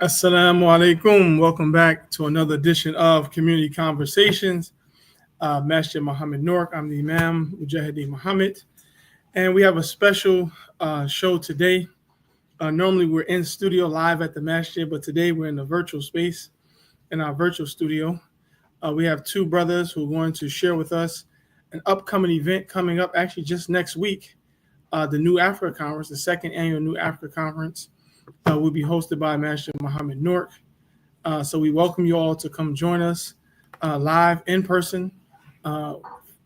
Assalamu alaikum. Welcome back to another edition of Community Conversations. Masjid Muhammad Newark. I'm the Imam Mujahideen Muhammad, and we have a special show today. Normally we're in studio live at the Masjid, but today we're in a virtual space in our virtual studio. We have two brothers who are going to share with us an upcoming event coming up actually just next week, the New Africa Conference, the second annual New Africa Conference. Will be hosted by Masjid Muhammad Newark. So we welcome you all to come join us live in person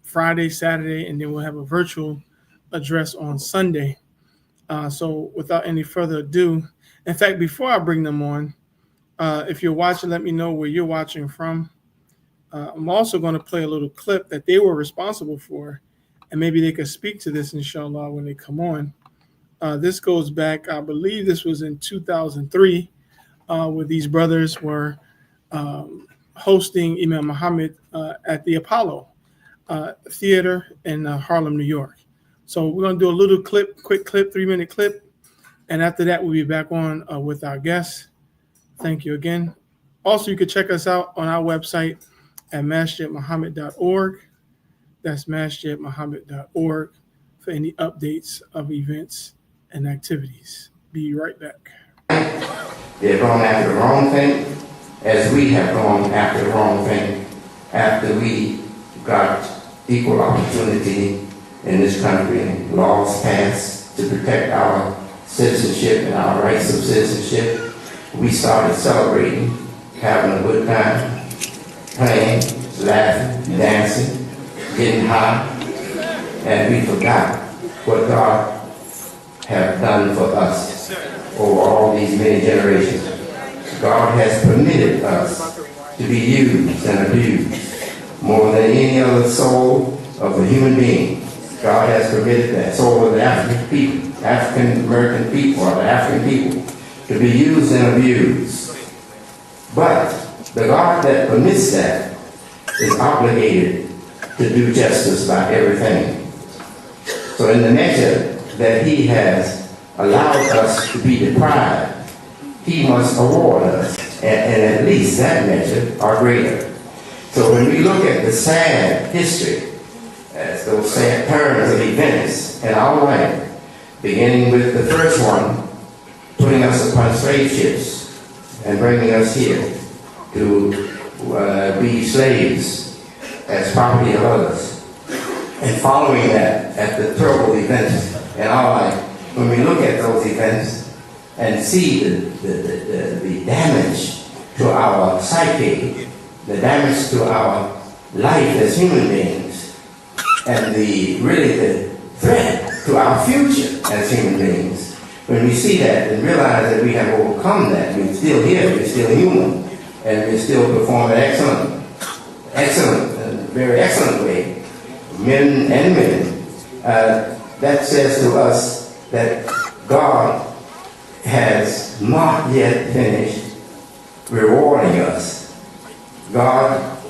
Friday, Saturday, and then we'll have a virtual address on Sunday. So without any further ado, in fact, before I bring them on, if you're watching, let me know where you're watching from. I'm also going to play a little clip that they were responsible for, and maybe they could speak to this, inshallah, when they come on. This goes back, I believe this was in 2003, where these brothers were hosting Imam Muhammad at the Apollo Theater in Harlem, New York. So we're going to do a little clip, quick clip, 3-minute clip. And after that, we'll be back on with our guests. Thank you again. Also, you can check us out on our website at masjidmuhammad.org. That's masjidmuhammad.org for any updates of events and activities. Be right back. They're going after the wrong thing, as we have gone after the wrong thing after we got equal opportunity in this country and laws passed to protect our citizenship and our rights of citizenship. We started celebrating, having a good time, playing, laughing, dancing, getting high, and we forgot what God have done for us over all these many generations. God has permitted us to be used and abused more than any other soul of a human being. God has permitted that soul of the African people, African American people, or the African people, to be used and abused. But the God that permits that is obligated to do justice by everything. So in the measure that he has allowed us to be deprived, he must award us, and at least that measure or greater. So when we look at the sad history, as those sad turns of events in our life, beginning with the first one, putting us upon slave ships and bringing us here to be slaves as property of others, and following that at the terrible events in our life, when we look at those events and see the damage to our psyche, the damage to our life as human beings, and the threat to our future as human beings, when we see that and realize that we have overcome that, we're still here, we're still human, and we're still performing very excellent way, men and women, that says to us that God has not yet finished rewarding us. God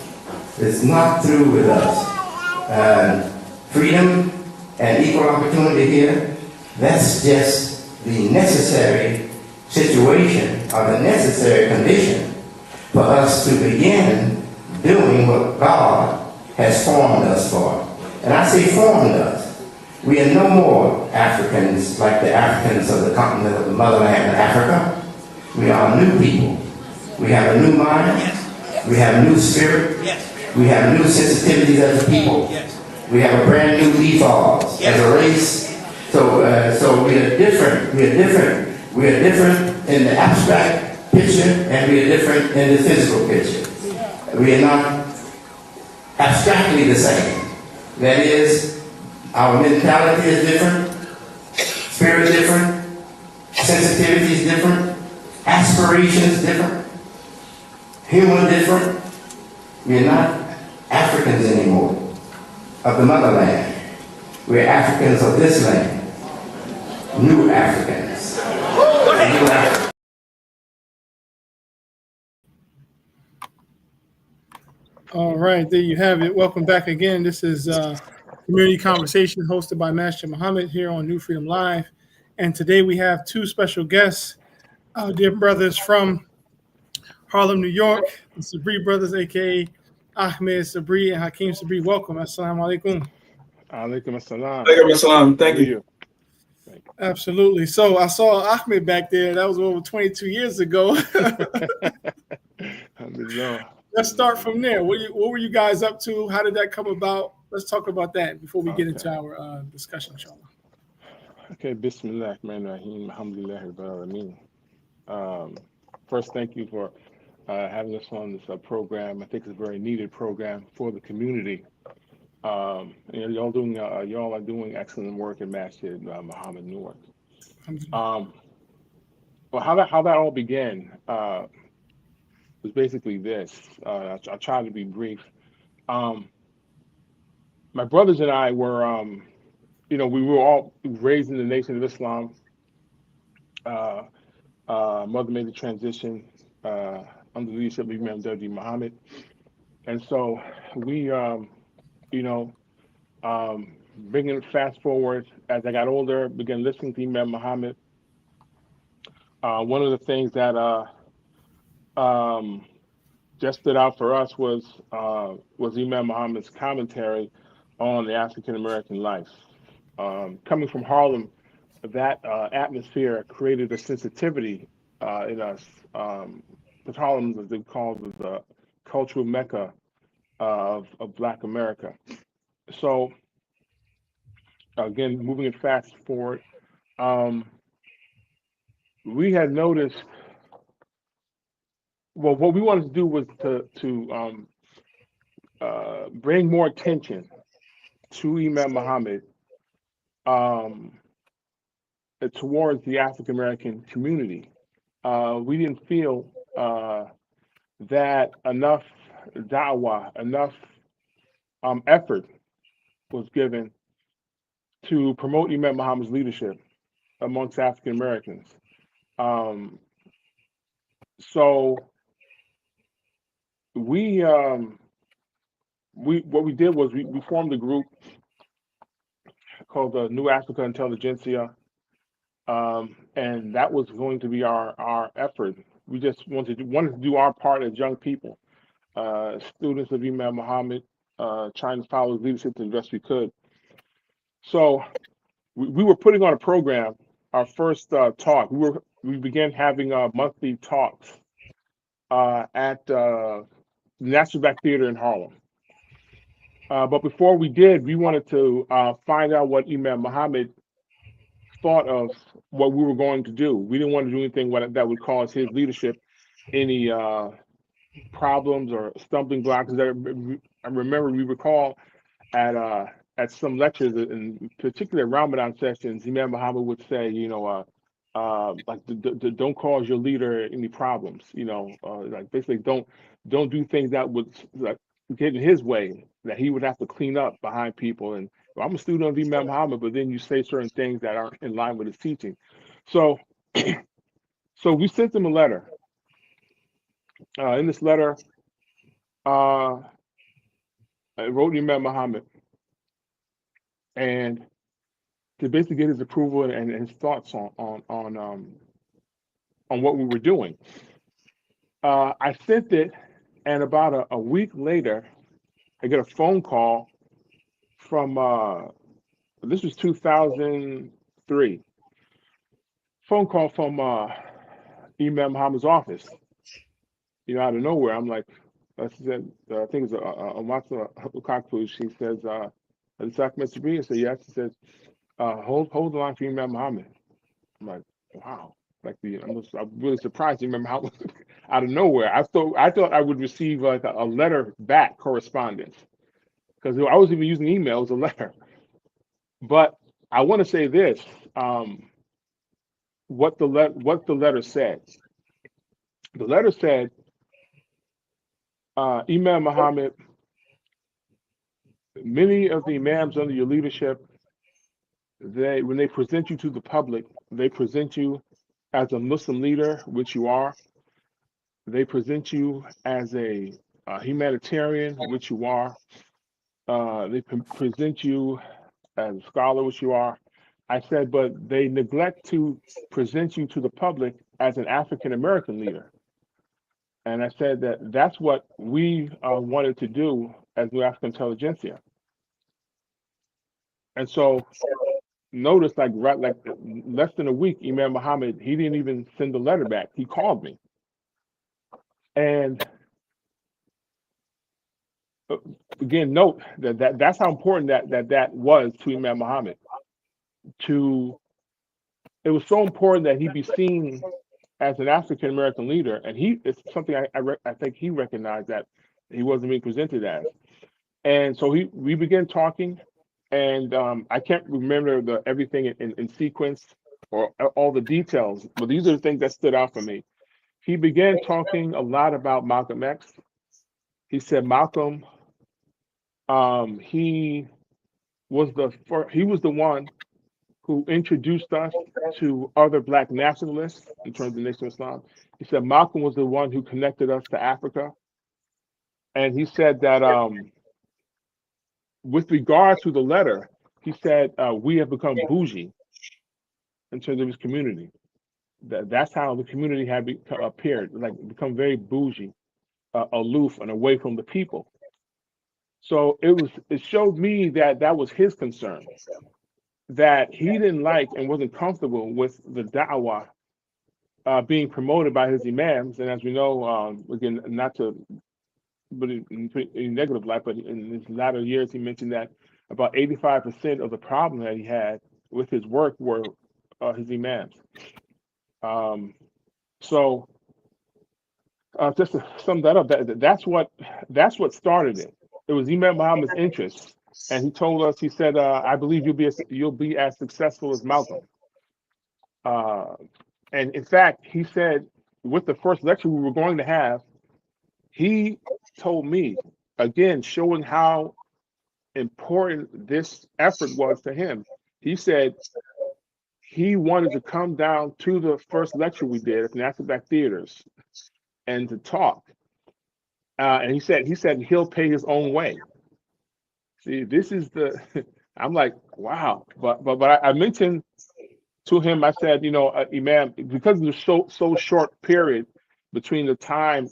is not through with us. Freedom and equal opportunity here, that's just the necessary situation or the necessary condition for us to begin doing what God has formed us for. And I say formed us. We are no more Africans like the Africans of the continent of the motherland of Africa. We are a new people. We have a new mind. We have a new spirit. We have new sensitivities as a people. We have a brand new ethos as a race. So we are different. We are different. We are different in the abstract picture, and we are different in the physical picture. We are not abstractly the same. That is, our mentality is different, spirit different, sensitivity is different, aspirations different, humor different. We are not Africans anymore of the motherland. We are Africans of this land, new Africans. New Africans. All right, there you have it. Welcome back again. This is Community Conversation hosted by Masjid Muhammad here on New Freedom Live. And today we have two special guests, dear brothers from Harlem, New York, the Sabri brothers, aka Ahmed Sabri and Hakeem Sabri. Welcome. Assalamu alaikum. Alaikum assalam. Alaikum assalam. How Thank are you. you? Thank Absolutely. So I saw Ahmed back there. That was over 22 years ago. you. Alhamdulillah. Let's start from there. What were you guys up to? How did that come about? Let's talk about that before we get Okay. into our discussion, inshallah. Okay. Bismillah ar-Rahman ar-Rahim. Alhamdulillah rabbil alameen. First, thank you for having us on this program. I think it's a very needed program for the community. Y'all are doing excellent work in Masjid, Muhammad Newark. Alhamdulillah. Well, how that all began was basically this. I'll try to be brief. My brothers and I were, we were all raised in the Nation of Islam. Mother made the transition under the leadership of Imam W. Muhammad, and so we, bringing fast forward as I got older, began listening to Imam Muhammad. One of the things that just stood out for us was Imam Muhammad's commentary on the African American life. Coming from Harlem, that atmosphere created a sensitivity in us. Because Harlem, as they call it, the cultural mecca of Black America. So again, moving it fast forward, we had noticed. Well, what we wanted to do was to bring more attention to Imam Muhammad towards the African American community. We didn't feel that enough da'wah, enough effort was given to promote Imam Muhammad's leadership amongst African Americans. So we what we did was we formed a group called the New Africa Intelligentsia, and that was going to be our effort. We just wanted to do our part as young people, students of Imam Muhammad, trying to follow his leadership to the best we could. So we were putting on a program. Our first talk, we began having monthly talks at the National Black Theater in Harlem. But before we did, we wanted to find out what Imam Muhammad thought of what we were going to do. We didn't want to do anything that would cause his leadership any problems or stumbling blocks. I remember we recall at some lectures, in particular Ramadan sessions, Imam Muhammad would say, don't cause your leader any problems. Like basically don't do things that would like get in his way, that he would have to clean up behind people. And I'm a student of Imam Muhammad, but then you say certain things that aren't in line with his teaching. So, so we sent him a letter. In this letter, I wrote Imam Muhammad, and to basically get his approval and his thoughts on what we were doing. I sent it, and about a week later, I get a phone call from this was 2003. Phone call from Imam Muhammad's office. Out of nowhere, I'm like, I said, I think it's a Matsa Hukakfu. She says, "Is this Ahmed Sabri?" I said, "Yes." She says, "Hold the line for Imam Muhammad." I'm like, wow. I'm really surprised. Imam Muhammad out of nowhere. I thought I would receive like a letter back, correspondence, because I was even using email as a letter. But I want to say this: what the letter said. The letter said, Imam Muhammad, many of the imams under your leadership, when they present you to the public, they present you as a Muslim leader, which you are. They present you as a humanitarian, which you are. They present you as a scholar, which you are. I said, but they neglect to present you to the public as an African American leader. And I said that that's what we wanted to do as New African Intelligentsia. And so notice, like less than a week, Imam Muhammad, he didn't even send the letter back. He called me. And again, note that's how important that was to Imam Muhammad. It was so important that he be seen as an African American leader, and it's something I think he recognized that he wasn't being presented as. And so we began talking, and I can't remember everything in sequence or all the details, but these are the things that stood out for me. He began talking a lot about Malcolm X. He said Malcolm, he was the one who introduced us to other Black nationalists in terms of the Nation of Islam. He said Malcolm was the one who connected us to Africa. And he said that with regard to the letter, he said we have become bougie in terms of his community. That's how the community had appeared, like become very bougie, aloof, and away from the people. So it showed me that was his concern, that he didn't like and wasn't comfortable with the da'wah being promoted by his imams. And as we know, again, not to but in negative light, but in his latter years, he mentioned that about 85% of the problem that he had with his work were his imams. So just to sum that up, that's what started it. It was Imam Muhammad's interest, and he told us. He said, "I believe you'll be as successful as Malcolm." And in fact, he said, with the first lecture we were going to have, he told me, again, showing how important this effort was to him. He said he wanted to come down to the first lecture we did at the National Black Theaters and to talk. And he said he'll pay his own way. See, this is I'm like, wow. But I mentioned to him, I said, Imam, because of the so short period between the time,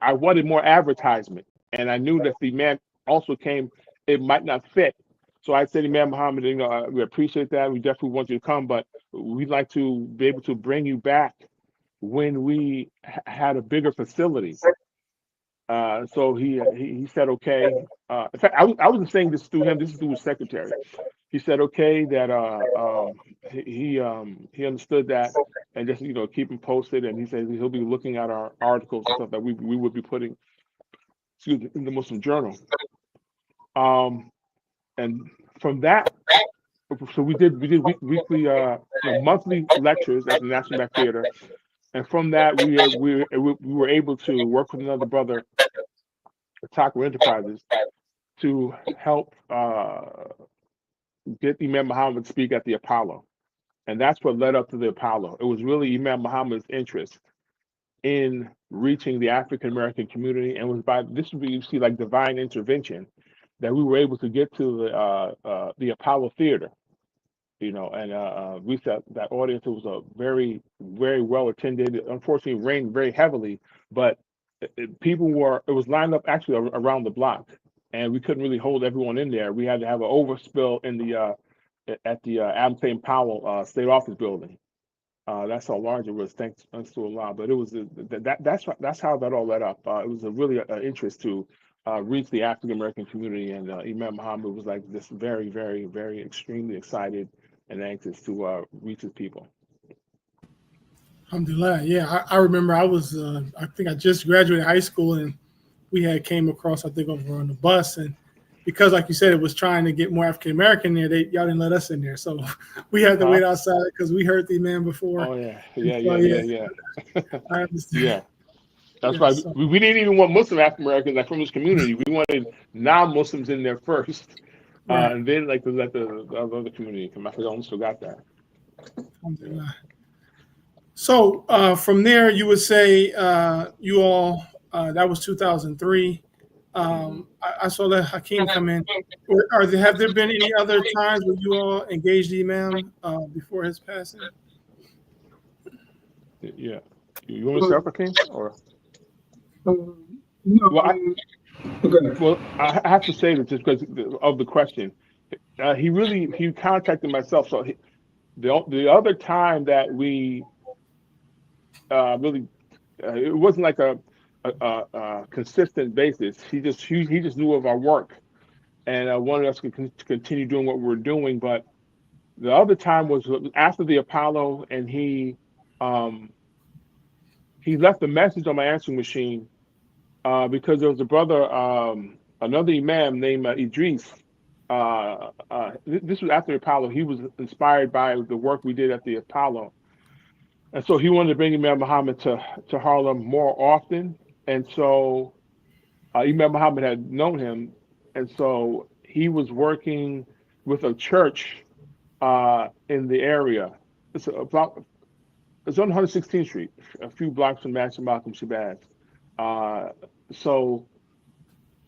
I wanted more advertisement, and I knew that the man also came, it might not fit. So I said, Imam Muhammad, we appreciate that. We definitely want you to come, but we'd like to be able to bring you back when we had a bigger facility. So he said, okay. In fact, I wasn't saying this to him. This is through his secretary. He said, okay, that he understood that, and just keep him posted. And he said he'll be looking at our articles and stuff that we would be putting, in the Muslim Journal. And from that, so we did weekly, monthly lectures at the National Black Theater, and from that we were able to work with another brother, Tucker Enterprises, to help get Imam Muhammad to speak at the Apollo. And that's what led up to the Apollo. It was really Imam Muhammad's interest in reaching the African American community, and was by this would be, you see, like divine intervention, that we were able to get to the Apollo Theater, and we said that audience was a very, very well attended. Unfortunately, it rained very heavily, but it was lined up actually around the block, and we couldn't really hold everyone in there. We had to have an overspill in at the Adam St. Powell State Office building. That's how large it was, thanks to Allah. But it was that's how that all led up. It was a really interest to reach the African American community, and Imam Muhammad was like this very, very, very extremely excited and anxious to reach his people. Alhamdulillah. Yeah, I remember I think I just graduated high school, and we had came across, I think, over on the bus, and because, like you said, it was trying to get more African American there, y'all didn't let us in there, so we had to wait outside because we heard the man before. Oh yeah. I understand. Yeah, that's why we didn't even want Muslim African Americans like from this community. We wanted non-Muslims in there first, Right. and then like to let the other community come. I almost forgot that. Alhamdulillah. So from there, you would say you all, that was 2003. I saw that Hakeem come in. Have there been any other times where you all engaged the Imam before his passing? Yeah. You want me to start, Hakeem? Or? No, Well, okay. I have to say this just because of the question. He contacted myself. So the other time that we really it wasn't like a consistent basis. He just knew of our work and wanted us to continue doing what we were doing. But the other time was after the Apollo, and um, he left a message on my answering machine because there was a brother, another imam named Idris. This was after the Apollo. He was inspired by the work we did at the Apollo, and so he wanted to bring Imam Muhammad to Harlem more often. And so Imam Muhammad had known him, and so he was working with a church in the area. It's on 116th Street, a few blocks from Master Malcolm Shabazz. Uh, so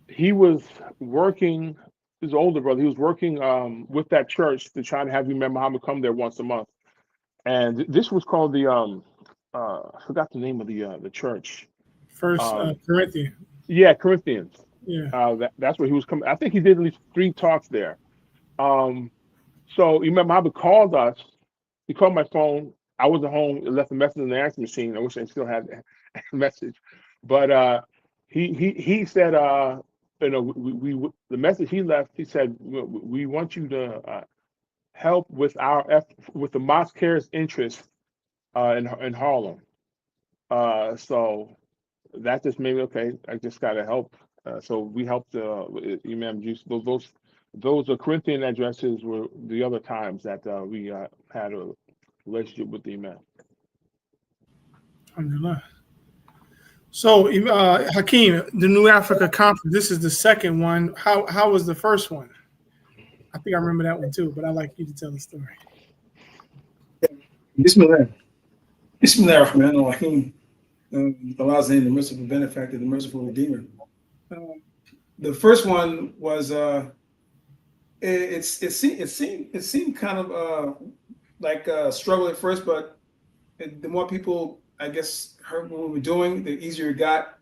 he was working. His older brother. He was working with that church to try to have Imam Muhammad come there once a month. And this was called the I forgot the name of the church. First Um, Corinthians. yeah, Corinthians. Yeah. That's where he was coming. I think he did at least 3 talks there. Um, so Imam Muhammad called us. He called my phone. I wasn't home. Left a message in the answer machine. I wish I still had the message, but he said the message he left. He said we want you to help with with the Mosque Cares interest in Harlem. So that just made me okay. I just got to help. So we helped Imam Juice. Those Corinthian addresses were the other times that we had a relationship with the Imam. Alhamdulillah. So, Hakeem, the New Africa Conference. This is the second one. How was the first one? I think I remember that one too, but I'd like you to tell the story. Bismillah. Bismillah ar-Rahman ar-Rahim. Allah's name, the merciful benefactor, the merciful redeemer. The first one was it seemed kind of like a struggle at first, but the more people, I guess, heard what we were doing, the easier it got.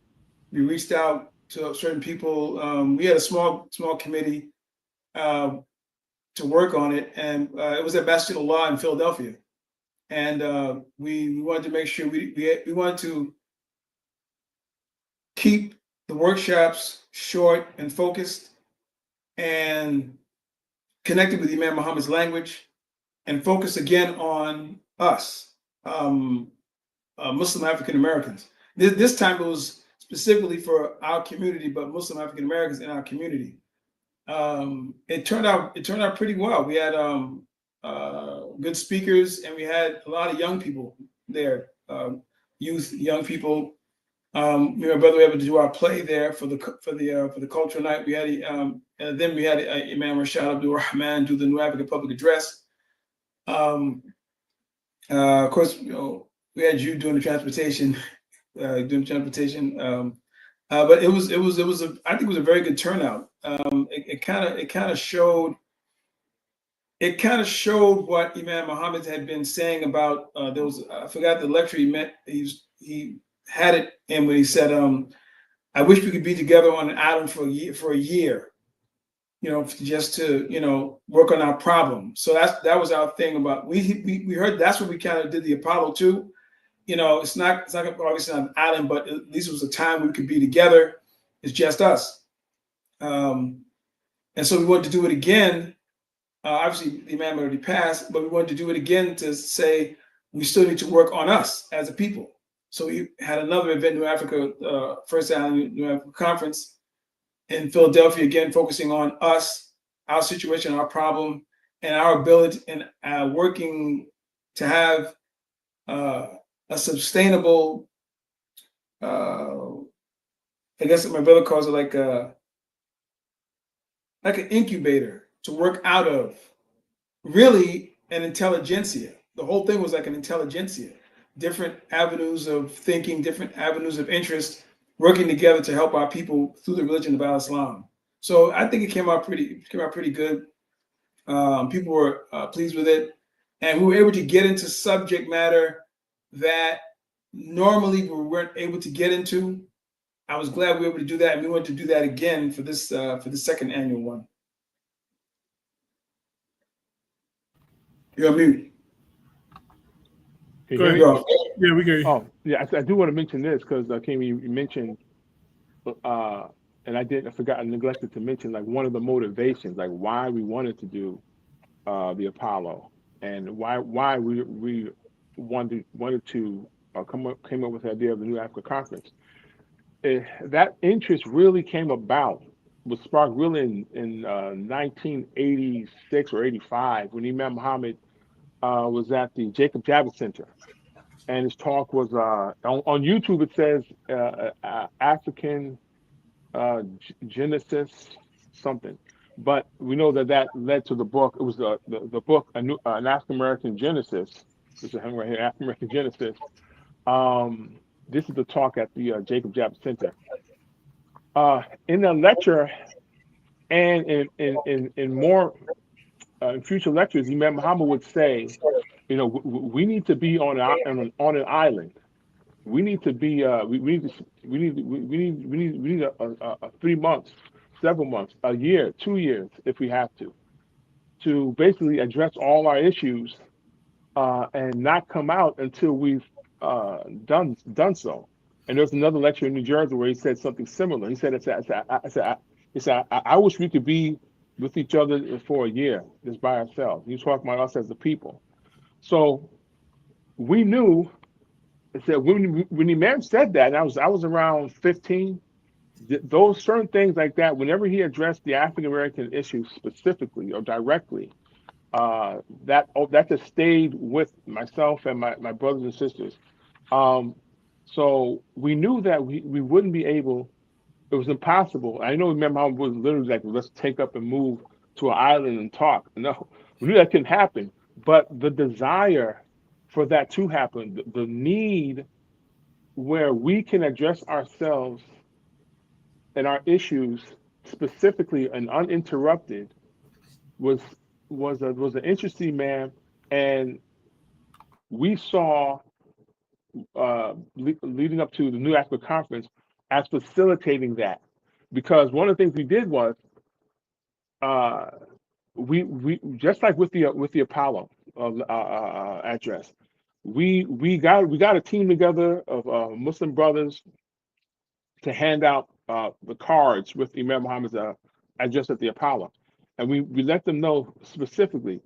We reached out to certain people. We had a small committee to work on it, and it was at Masjid in Philadelphia. And we wanted to make sure we wanted to keep the workshops short and focused and connected with Imam Muhammad's language, and focus again on us, Muslim African Americans. This time it was specifically for our community, but Muslim African Americans in our community. It turned out pretty well. We had good speakers, and we had a lot of young people there, youth, young people. Me and my brother were able to do our play there for the cultural night. We had and then we had Imam Rashad Abdul Rahman do the New African public address. Of course, we had you doing the transportation, but it was I think it was a very good turnout. It kind of showed what Imam Muhammad had been saying about there was, I forgot the lecture he meant. He had it in when he said, I wish we could be together on an island for a year, just to, work on our problem. So that was our thing about, we heard that's what we kind of did the Apollo too. It's not obviously not an island, but at least it was a time we could be together. It's just us. And so we wanted to do it again. Obviously, the Imam already passed, but we wanted to do it again to say we still need to work on us as a people. So we had another event, New Africa, first annual New Africa Conference in Philadelphia, again, focusing on us, our situation, our problem, and our ability, and working to have a sustainable, I guess my brother calls it like an incubator to work out of, really an intelligentsia. The whole thing was like an intelligentsia, different avenues of thinking, different avenues of interest, working together to help our people through the religion of Al-Islam. So I think it came out pretty good. People were pleased with it, and we were able to get into subject matter that normally we weren't able to get into. I was glad we were able to do that, and we want to do that again for this for the second annual one. You're mute. Can you Go hear ahead. me? You're off. Yeah, we get you. Oh, yeah, I do want to mention this because Kim, you mentioned, and I forgot, I neglected to mention like one of the motivations, like why we wanted to do the Apollo, and why we wanted to came up with the idea of the New Africa Conference. That interest really was sparked really in 1986 or 85 when Imam Muhammad was at the Jacob Javits Center, and his talk was on YouTube. It says African Genesis something, but we know that led to the book. It was the book an African American Genesis. This is him right here, African American Genesis. This is the talk at the Jacob Javits Center. In the lecture and in more in future lectures, Imam Muhammad would say, we need to be on an island. We need to be we need a 3 months, several months, a year, 2 years if we have to basically address all our issues and not come out until we've done so. And there's another lecture in New Jersey where he said something similar. He said, I wish we could be with each other for a year, just by ourselves. He was talking about us as a people. So we knew that when the man said that, and I was around 15, those certain things like that, whenever he addressed the African American issue specifically or directly, that just stayed with myself and my brothers and sisters. So we knew that we wouldn't be able. It was impossible. I know. Remember how it was literally like, let's take up and move to an island and talk. No, we knew that couldn't happen. But the desire for that to happen, the need where we can address ourselves and our issues specifically and uninterrupted was an interesting, man. And we saw leading up to the New Africa Conference as facilitating that, because one of the things we did was we just like with the Apollo address, we got a team together of Muslim brothers to hand out the cards with Imam Muhammad's address at the Apollo, and we let them know specifically,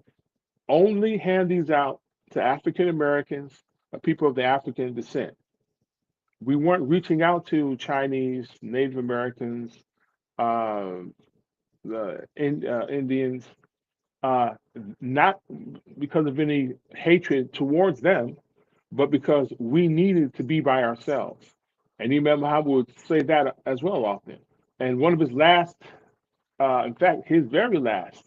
only hand these out to African Americans, people of the African descent. We weren't reaching out to Chinese, Native Americans, the Indians, not because of any hatred towards them, but because we needed to be by ourselves. And Imam Muhammad would say that as well often. And one of his last, in fact, his very last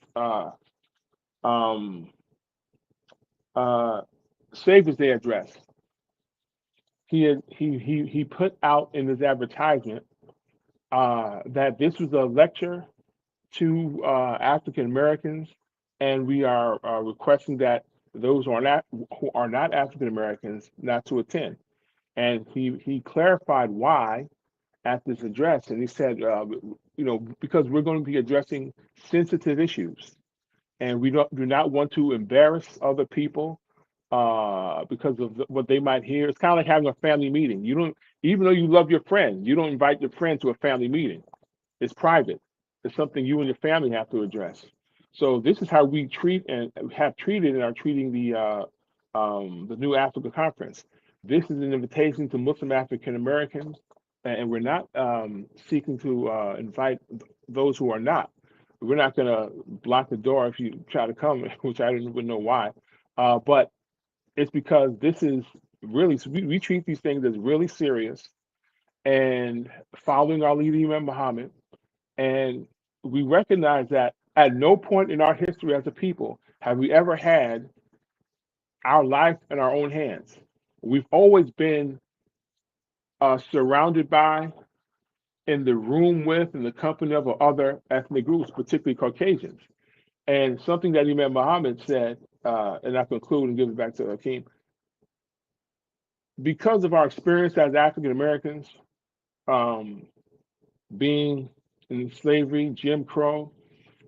Savior's Day address, he put out in his advertisement that this was a lecture to African Americans, and we are requesting that those who are not African Americans not to attend. And he clarified why at this address, and he said, because we're going to be addressing sensitive issues, and we do not want to embarrass other people because of what they might hear. It's kind of like having a family meeting. You don't, even though you love your friend, you don't invite your friend to a family meeting. It's private. It's something you and your family have to address. So this is how we treat and have treated and are treating the New Africa Conference. This is an invitation to Muslim African Americans, and we're not seeking to invite those who are not. We're not going to block the door if you try to come, which I don't even know why. But it's because this is really, we treat these things as really serious and following our leader, Imam Muhammad. And we recognize that at no point in our history as a people have we ever had our life in our own hands. We've always been surrounded by, in the room with, in the company of other ethnic groups, particularly Caucasians. And something that Imam Muhammad said, and I conclude and give it back to Hakeem, because of our experience as African Americans, being in slavery, Jim Crow,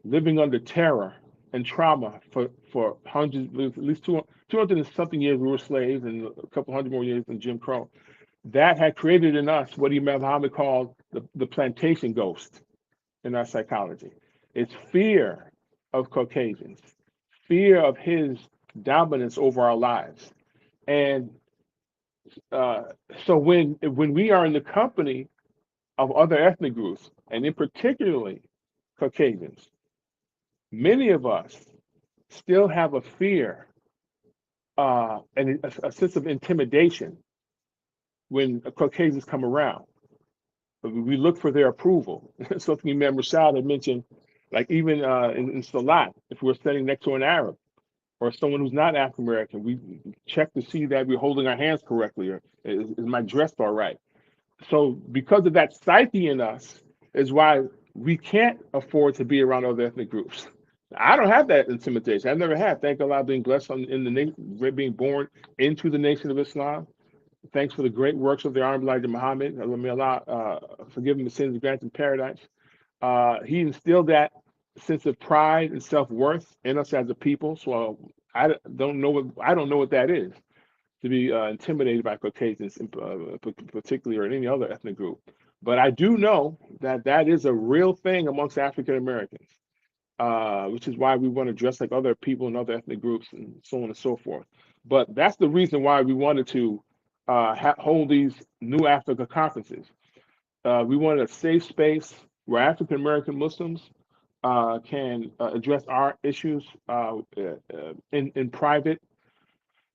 living under terror and trauma for hundreds, at least 200 and something years we were slaves, and a couple hundred more years in Jim Crow. That had created in us what Imam Muhammad called the plantation ghost in our psychology. It's fear of Caucasians, fear of his dominance over our lives. And so when we are in the company of other ethnic groups, and in particularly Caucasians, many of us still have a fear and a sense of intimidation when Caucasians come around. We look for their approval. Something Imam Rashad had mentioned, like even in Salat, if we're standing next to an Arab or someone who's not African American, we check to see that we're holding our hands correctly, or is my dress all right? So because of that psyche in us is why we can't afford to be around other ethnic groups. I don't have that intimidation. I've never had. Thank Allah, being blessed in the nation, being born into the nation of Islam. Thanks for the great works of the Honorable Elijah Muhammad. May Allah forgive him the sins and grant him paradise. He instilled that sense of pride and self-worth in us as a people. So I don't know what that is, to be intimidated by Caucasians, in particularly, or any other ethnic group. But I do know that is a real thing amongst African Americans, which is why we want to dress like other people and other ethnic groups and so on and so forth. But that's the reason why we wanted to hold these New Africa conferences. We wanted a safe space where African American Muslims can address our issues in private,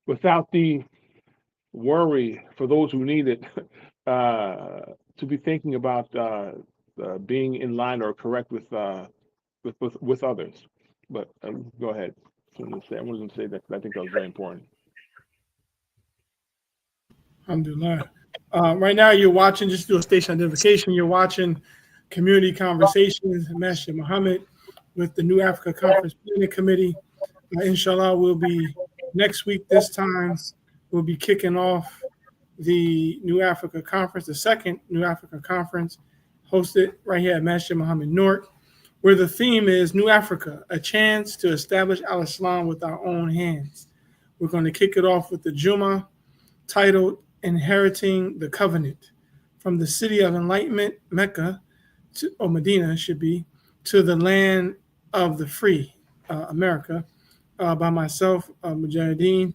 without the worry for those who need it to be thinking about being in line or correct with others. But go ahead. I wanted to say that I think that was very important. Alhamdulillah. Right now, you're watching, just do a station identification. You're watching Community Conversations, Masjid Muhammad, with the New Africa Conference Planning Committee. Inshallah, we'll be next week, this time, we'll be kicking off the New Africa Conference, the second New Africa Conference, hosted right here at Masjid Muhammad, Newark, where the theme is New Africa, a chance to establish al-Islam with our own hands. We're going to kick it off with the Jummah, titled Inheriting the Covenant, from the city of enlightenment, Mecca, or Medina should be, to the land of the free, America, by myself, Mujahideen.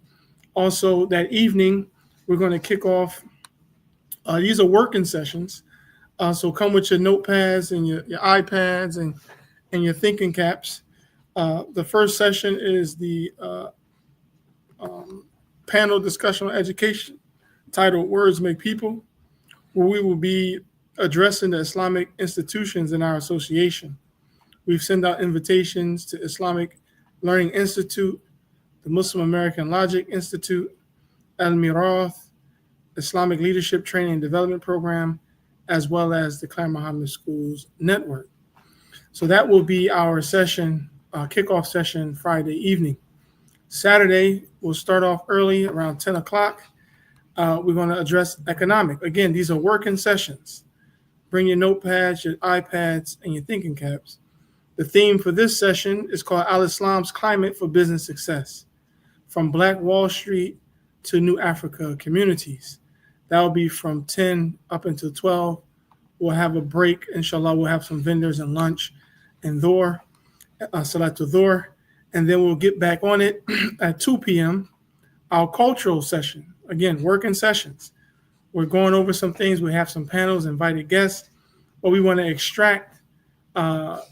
Also, that evening, we're going to kick off, these are working sessions, so come with your notepads and your iPads and your thinking caps. The first session is the panel discussion on education, titled Words Make People, where we will be addressing the Islamic institutions in our association. We've sent out invitations to Islamic Learning Institute, the Muslim American Logic Institute, Al-Mirath, Islamic Leadership Training and Development Program, as well as the Claire Muhammad Schools Network. So that will be our session, kickoff session Friday evening. Saturday, we'll start off early, around 10 o'clock. We're going to address economic. Again, these are working sessions. Bring your notepads, your iPads, and your thinking caps. The theme for this session is called Al-Islam's Climate for Business Success, from Black Wall Street to New Africa Communities. That will be from 10 up until 12. We'll have a break. Inshallah, we'll have some vendors and lunch and Dhuhr, Salatul Dhuhr. And then we'll get back on it at 2 p.m., our cultural session. Again, working sessions. We're going over some things. We have some panels, invited guests, but we want to extract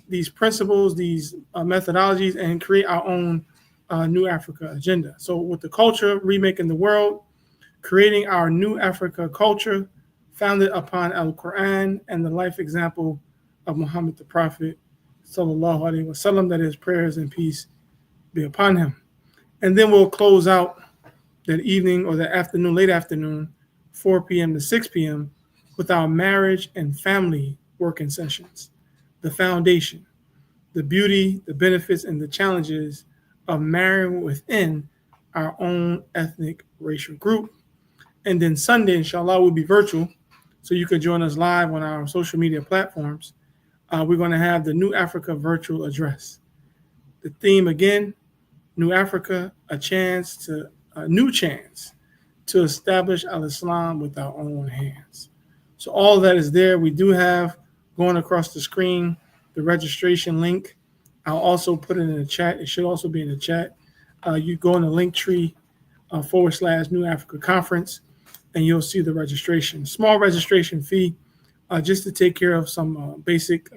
these principles, these methodologies, and create our own New Africa agenda. So with the culture, remaking the world, creating our New Africa culture, founded upon Al-Quran and the life example of Muhammad the Prophet, sallallahu alaihi wasallam, that is, prayers and peace be upon him. And then we'll close out that evening or that afternoon, late afternoon, 4 p.m. to 6 p.m. with our marriage and family working sessions, the foundation, the beauty, the benefits, and the challenges of marrying within our own ethnic racial group. And then Sunday, inshallah, will be virtual. so you can join us live on our social media platforms. We're going to have the New Africa virtual address. The theme again, New Africa, a new chance to establish al-Islam with our own hands. So all that is there. We do have going across the screen the registration link. I'll also put it in the chat. It should also be in the chat. You go in the link tree / New Africa Conference, and you'll see the registration. Small registration fee just to take care of some basic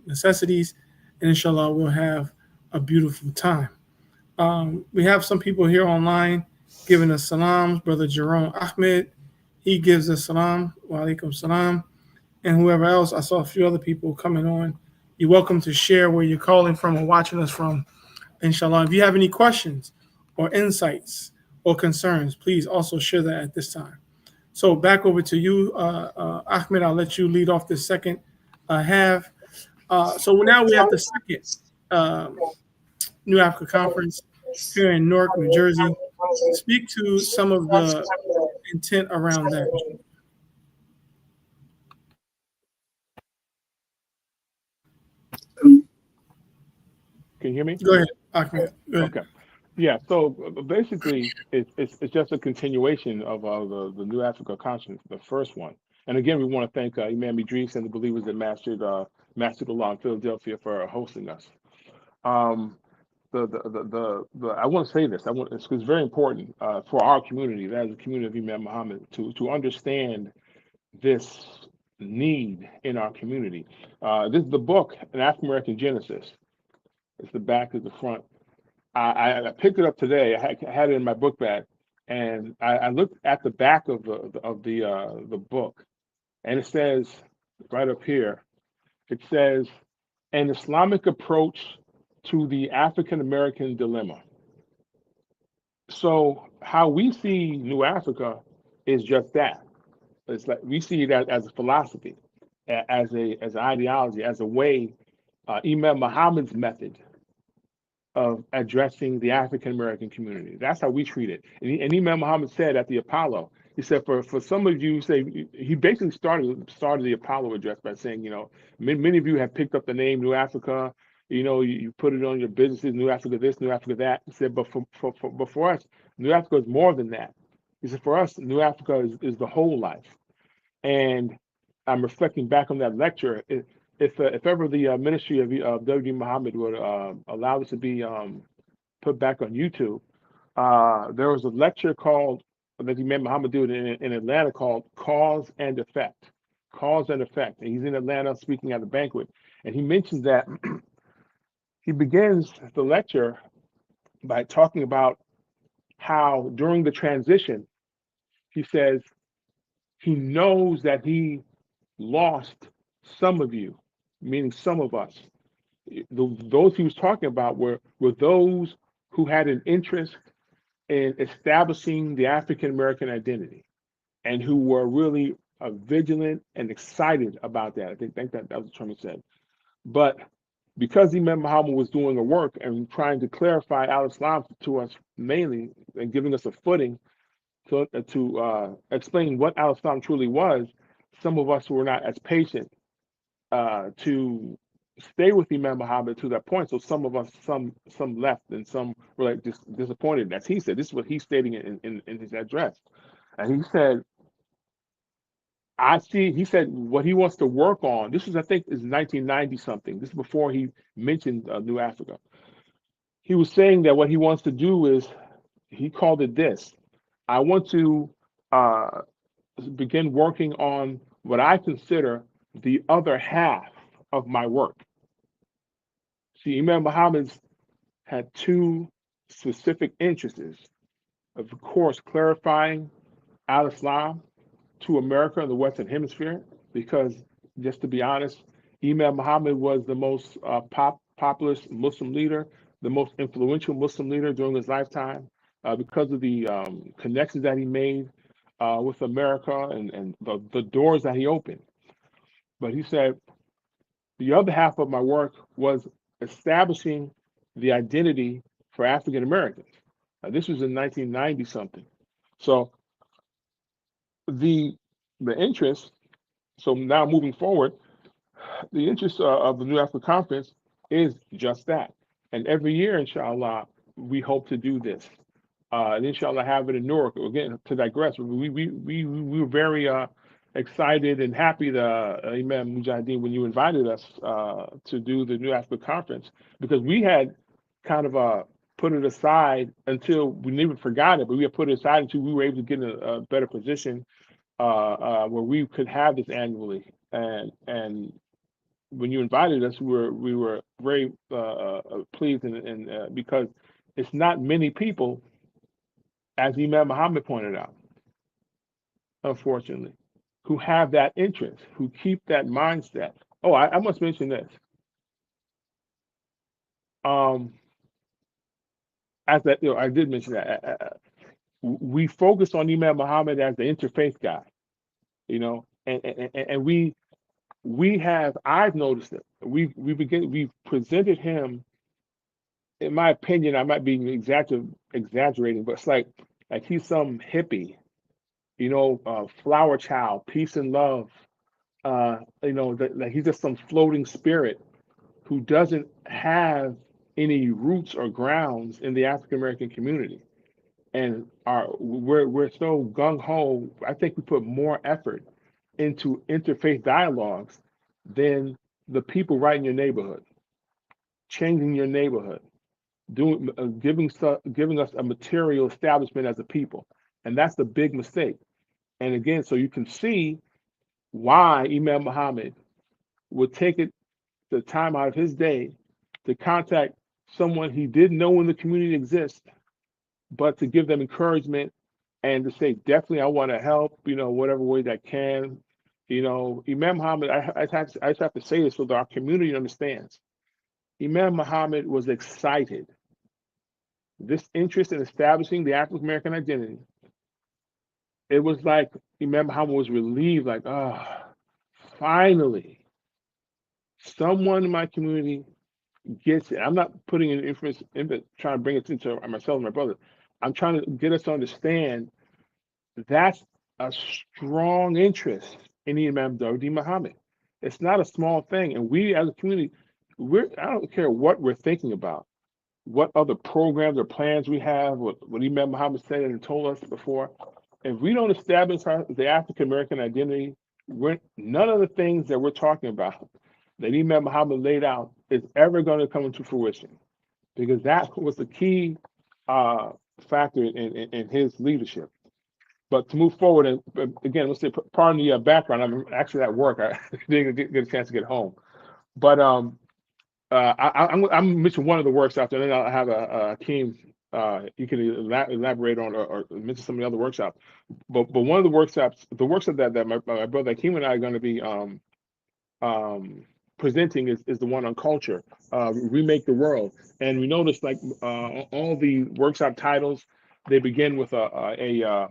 necessities. And inshallah, we'll have a beautiful time. We have some people here online giving us salams. Brother Jerome Ahmed, he gives us salam. Wa alaikum salam. And whoever else, I saw a few other people coming on. You're welcome to share where you're calling from or watching us from, inshallah. If you have any questions or insights or concerns, please also share that at this time. So back over to you, Ahmed. I'll let you lead off the second half. So now we have the second New Africa Conference here in Newark, New Jersey. Speak to some of the intent around that. Can you hear me? Go ahead, Ahmed. Go ahead. Okay. Yeah. So basically, it's just a continuation of the New Africa Conference, the first one. And again, we want to thank Imam Idris and the believers at Masjid Allah in Philadelphia for hosting us. I want to say this. It's very important for our community, that is the community of Imam Muhammad, to understand this need in our community. This is the book, An African American Genesis. It's the back, is the front. I picked it up today. I had it in my book bag, and I looked at the back of the book, and it says right up here. It says, "An Islamic approach to the African American dilemma." So how we see New Africa is just that. It's like we see it as a philosophy, as an ideology, as a way, Imam Muhammad's method of addressing the African American community. That's how we treat it. And Imam Muhammad said at the Apollo, he said, for some of you, he basically started the Apollo address by saying, many of you have picked up the name New Africa. You put it on your businesses, New Africa this, New Africa that. He said, but for us, New Africa is more than that. He said, for us, New Africa is the whole life. And I'm reflecting back on that lecture. If ever the ministry of W.D. Muhammad would allow this to be put back on YouTube, there was a lecture that Imam Muhammad did in Atlanta called Cause and Effect. Cause and Effect. And he's in Atlanta speaking at a banquet. And he mentions that he begins the lecture by talking about how during the transition, he says he knows that he lost some of you, meaning some of us. Those he was talking about were those who had an interest in establishing the African American identity and who were really vigilant and excited about that. I think that was the term he said. But because Imam Muhammad was doing the work and trying to clarify al-Islam to us mainly and giving us a footing to explain what al-Islam truly was, some of us were not as patient to stay with Imam Muhammad to that point. So some of us, some left, and some were like disappointed. As he said, this is what he's stating in his address. And he said, he said what he wants to work on. This is, I think, is 1990 something. This is before he mentioned New Africa. He was saying that what he wants to do is, he called it this: I want to begin working on what I consider the other half of my work. See, Imam Muhammad's had two specific interests. Of course, clarifying al-Islam to America and the Western Hemisphere, because just to be honest, Imam Muhammad was the most populous Muslim leader, the most influential Muslim leader during his lifetime, because of the connections that he made with America and the doors that he opened. But he said, the other half of my work was establishing the identity for African Americans. This was in 1990 something. So the interest So now moving forward, the interest of the New Africa Conference is just that. And every year, inshallah, we hope to do this. And inshallah, have it in Newark. Again, to digress, we were very excited and happy, Imam Mujahideen, when you invited us to do the New Africa Conference, because we had kind of put it aside until we never forgot it, but we had put it aside until we were able to get in a better position where we could have this annually. And when you invited us, we were very pleased, and because it's not many people, as Imam Muhammad pointed out, unfortunately, who have that interest, who keep that mindset. Oh, I must mention this. As that, I did mention that. We focus on Imam Muhammad as the interfaith guy, and we have. I've noticed it. We've presented him. In my opinion, I might be exaggerating, but it's like he's some hippie, flower child, peace and love. That he's just some floating spirit who doesn't have any roots or grounds in the African American community. And we're so gung ho. I think we put more effort into interfaith dialogues than the people right in your neighborhood, changing your neighborhood, giving us a material establishment as a people, and that's the big mistake. And again, so you can see why Imam Muhammad would take the time out of his day to contact someone he didn't know in the community exists, but to give them encouragement and to say, definitely, I want to help, whatever way that can. Imam Muhammad, I just have to say this so that our community understands. Imam Muhammad was excited. This interest in establishing the African American identity, it was like Imam Muhammad was relieved, like, finally, someone in my community gets it. I'm not putting an inference, trying to bring it into myself and my brother. I'm trying to get us to understand that's a strong interest in Imam Dawudi Muhammad. It's not a small thing. And we as a community, I don't care what we're thinking about, what other programs or plans we have, what Imam Muhammad said and told us before. If we don't establish the African American identity, none of the things that we're talking about that Imam Muhammad laid out is ever going to come into fruition, because that was the key factor in his leadership. But to move forward, and again, let's say, pardon the background, I'm actually at work. I didn't get a chance to get home. But I'm mentioning one of the workshops, and then I'll have a team. You can elaborate on or mention some of the other workshops. But one of the workshop that my brother Akeem and I are going to be presenting is the one on culture, remake the world. And we noticed all the workshop titles, they begin with a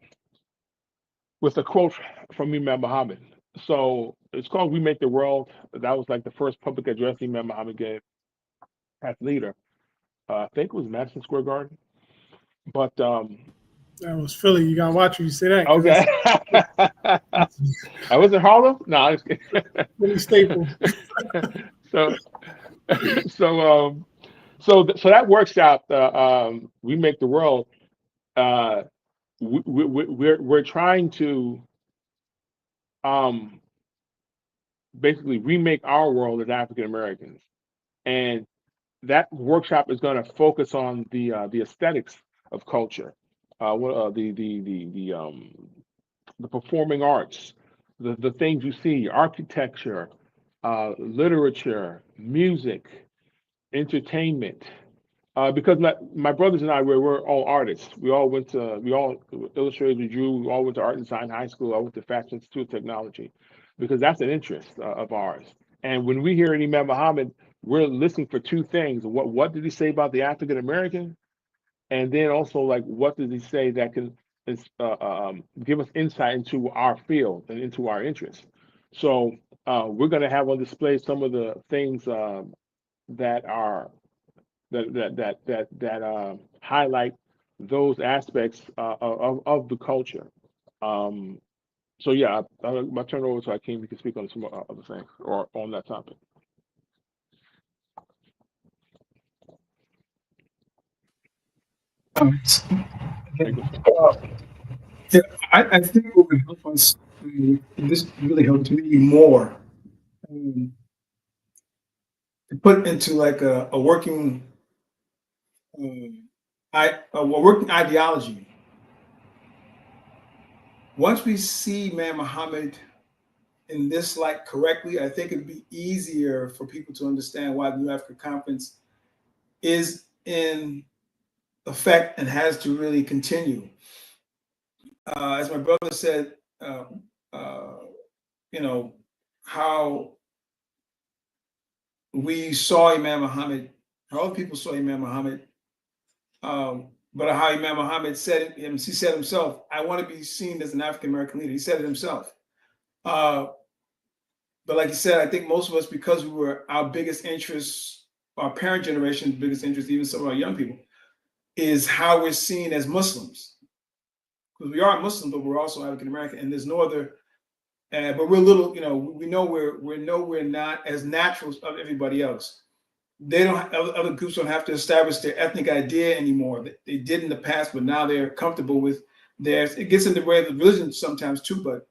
quote from Imam Muhammad. So it's called Remake the World. That was like the first public address Imam Muhammad gave as leader. I think it was Madison Square Garden. But that was Philly. You gotta watch when you say that. Okay. I was in Harlem? No, I was Philly staple. so that workshop, Remake the World, we're trying to basically remake our world as African Americans, and that workshop is going to focus on the aesthetics of culture, the performing arts, the things you see, architecture, literature, music, entertainment. Because my brothers and I, we're all artists. We all illustrated, we drew, we all went to art and design high school. I went to Fashion Institute of Technology, because that's an interest of ours. And when we hear Imam Muhammad, we're listening for two things. What did he say about the African American? And then also, what did he say that can give us insight into our field and into our interests? So we're going to have on display some of the things that highlight those aspects of the culture. So yeah, I turn over to Akeem. We can speak on some other things or on that topic. Thank you, sir. Yeah, I think what would help us, this really helped me more, to put into like a working, a working ideology. Once we see Man Muhammad in this light correctly, I think it'd be easier for people to understand why the New Africa Conference is in effect and has to really continue. As my brother said, you know, how we saw Imam Muhammad, how other people saw Imam Muhammad, but how Imam Muhammad said it, he said himself, I want to be seen as an African American leader. He said it himself. But like you said, I think most of us, because we were our biggest interests, our parent generation's biggest interest, even some of our young people, is how we're seen as Muslims. Because we are Muslim, but we're also African American, and there's no other. But we're little, you know, we know we're not as natural as everybody else. They don't. Other groups don't have to establish their ethnic idea anymore. They did in the past, but now they're comfortable with theirs. It gets in the way of the religion sometimes too, but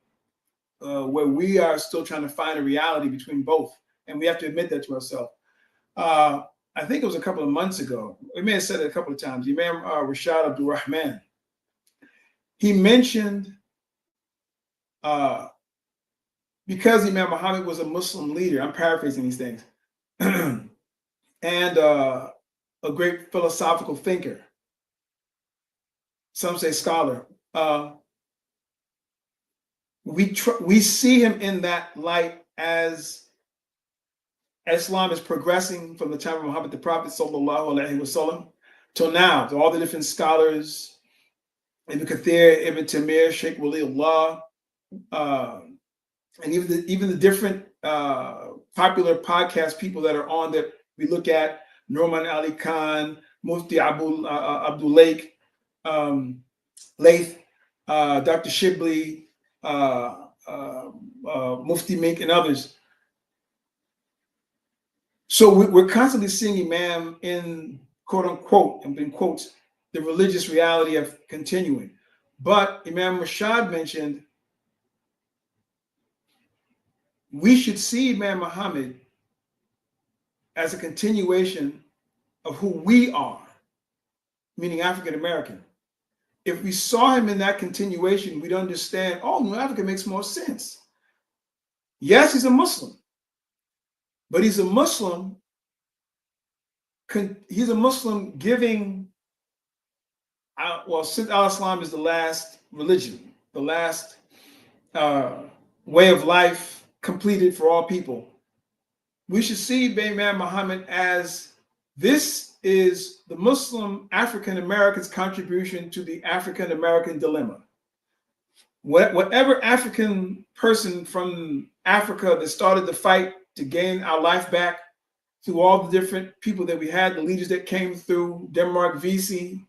where we are still trying to find a reality between both, and we have to admit that to ourselves. I think it was a couple of months ago. We may have said it a couple of times. Imam Rashad Abdul Rahman. He mentioned because Imam Muhammad was a Muslim leader. I'm paraphrasing these things. And a great philosophical thinker. Some say scholar. We see him in that light as Islam is progressing from the time of Muhammad the Prophet sallallahu alaihi wasallam till now. To all the different scholars, Ibn Kathir, Ibn Taymiyyah, Sheikh Waliullah, and even the different popular podcast people that are on that we look at, Norman Ali Khan, Mufti Abdul Laith, Dr. Shibli, Mufti Mink, and others. So we're constantly seeing Imam in quote unquote, and in quotes, the religious reality of continuing. But Imam Rashad mentioned we should see Imam Muhammad as a continuation of who we are, meaning African American. If we saw him in that continuation, we'd understand, oh, New Africa makes more sense. Yes, he's a Muslim, but he's a Muslim giving, well, since al-Islam is the last religion, the last way of life completed for all people, we should see Imam Muhammad as this is the Muslim African American's contribution to the African American dilemma. Whatever African person from Africa that started the fight to gain our life back, through all the different people that we had, the leaders that came through, Denmark Vesey,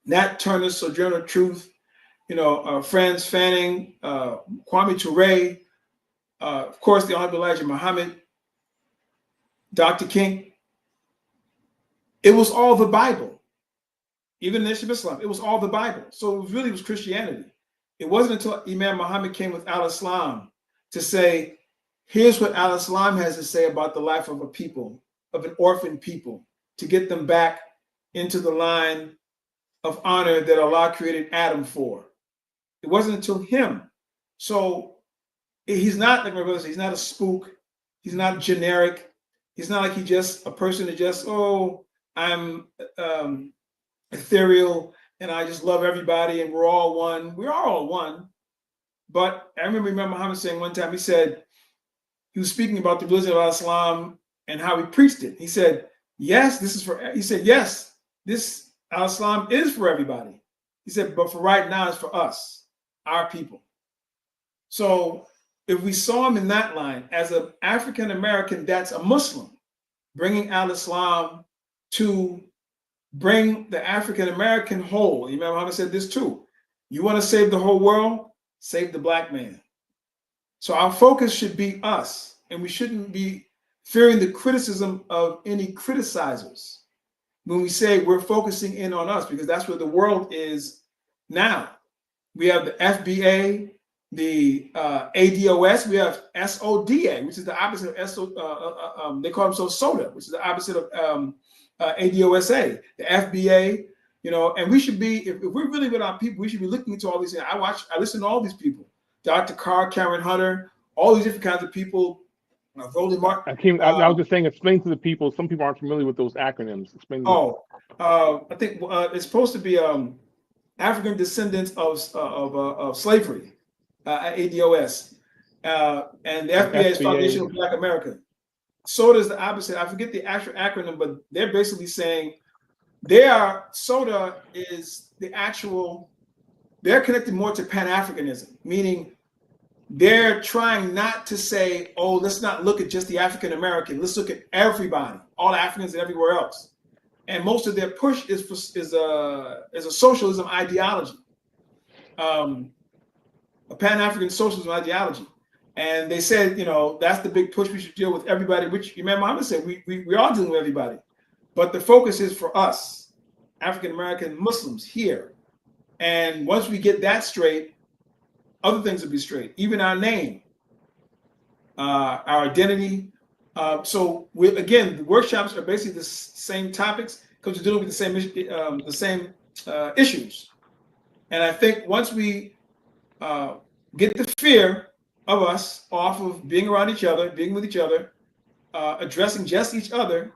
Nat Turner, Sojourner Truth, Franz Fanning, Kwame Ture, of course, the Honorable Elijah Muhammad, Dr. King. It was all the Bible. Even the Nation of Islam, it was all the Bible. So it really was Christianity. It wasn't until Imam Muhammad came with al-Islam to say, here's what al-Islam has to say about the life of a people, of an orphan people, to get them back into the line of honor that Allah created Adam for. It wasn't until him. So he's not, like my brother said, he's not a spook. He's not generic. He's not like he's just a person that just, oh, I'm ethereal and I just love everybody and we're all one. We are all one. But I remember Imam Muhammad saying one time, he was speaking about the religion of Islam and how he preached it. He said, yes, this Islam is for everybody. He said, but for right now, it's for us, our people. So if we saw him in that line as an African American that's a Muslim, bringing al-Islam to bring the African American whole. Imam Muhammad said this too. You want to save the whole world? save the black man. So our focus should be us, and we shouldn't be fearing the criticism of any criticizers when we say we're focusing in on us, because that's where the world is now. We have the FBA, the ADOS, we have SODA, which is the opposite of they call themselves SODA, which is the opposite of ADOSA, the FBA, and we should be, if we're really with our people, we should be looking into all these things. I listen to all these people, Dr. Carr, Karen Hunter, all these different kinds of people, Roland Martin. I was just saying, explain to the people, some people aren't familiar with those acronyms. Explain. I think it's supposed to be African descendants of slavery, ADOS, and the FBA is Foundation of Black America. SODA is the opposite. I forget the actual acronym, but they're basically saying SODA is the actual, they're connected more to Pan-Africanism, meaning they're trying not to say, oh, let's not look at just the African American, let's look at everybody, all Africans and everywhere else. And most of their push is a socialism ideology, a Pan-African socialism ideology. And they said, that's the big push. We should deal with everybody, which Imam Muhammad said, we are dealing with everybody. But the focus is for us, African-American Muslims here. And once we get that straight, other things will be straight, even our name, our identity. So again, the workshops are basically the same topics because we're dealing with the same issues. And I think once we get the fear of us off of being around each other, being with each other, addressing just each other,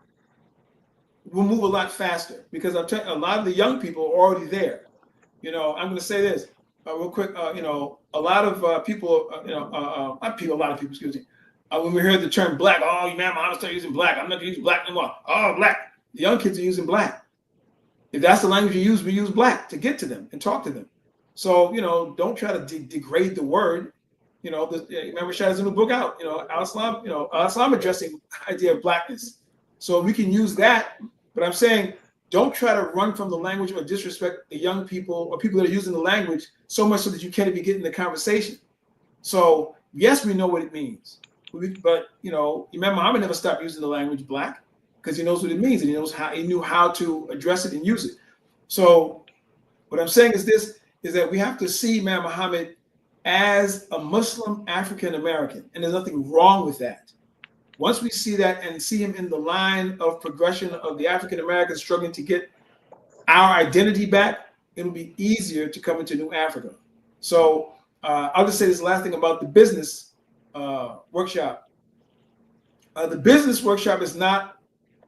we'll move a lot faster, because I'm telling you, a lot of the young people are already there. I'm going to say this real quick. A lot of people, not people, a lot of people, excuse me. When we hear the term black, oh, man, I'm gonna start using black. I'm not gonna use black anymore. Oh, black. The young kids are using black. If that's the language you use, we use black to get to them and talk to them. So, don't try to degrade the word. Remember Rashad has a new book out, Al-Islam, Al-Islam addressing the idea of blackness. So we can use that, but I'm saying don't try to run from the language or disrespect the young people or people that are using the language so much so that you can't even get in the conversation. So yes, we know what it means, but Imam Muhammad never stopped using the language black because he knows what it means and he knew how to address it and use it. So what I'm saying is that we have to see Imam Muhammad as a Muslim African American, and there's nothing wrong with that. Once we see that and see him in the line of progression of the African Americans struggling to get our identity back, it'll be easier to come into New Africa. So I'll just say this last thing about the business workshop. The business workshop is not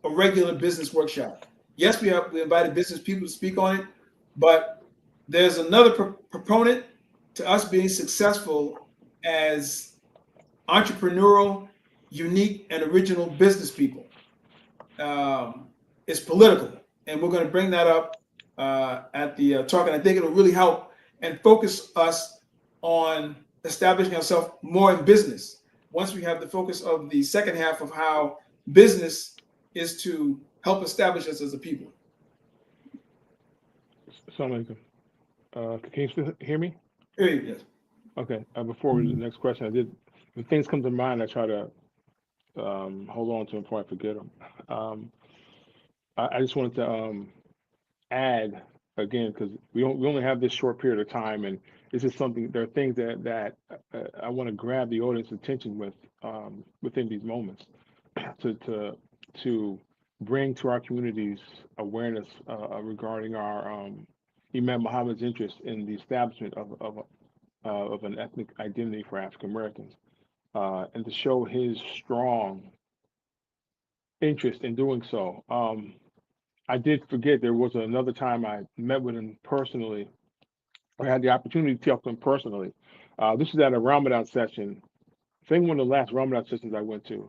a regular business workshop. Yes, we invited business people to speak on it, but there's another proponent to us being successful as entrepreneurial, unique, and original business people. It's political, and we're going to bring that up at the talk, and I think it'll really help and focus us on establishing ourselves more in business once we have the focus of the second half of how business is to help establish us as a people. Assalamu alaikum. Can you still hear me? Yes. Okay. Before we do the next question, when things come to mind, I try to hold on to them before I forget them. I just wanted to add again, because we only have this short period of time, and this is something. There are things that I want to grab the audience's attention with within these moments to bring to our communities awareness regarding our Imam Muhammad's interest in the establishment of an ethnic identity for African Americans, and to show his strong interest in doing so. I did forget there was another time I met with him personally. I had the opportunity to talk to him personally. This is at a Ramadan session. I think one of the last Ramadan sessions I went to.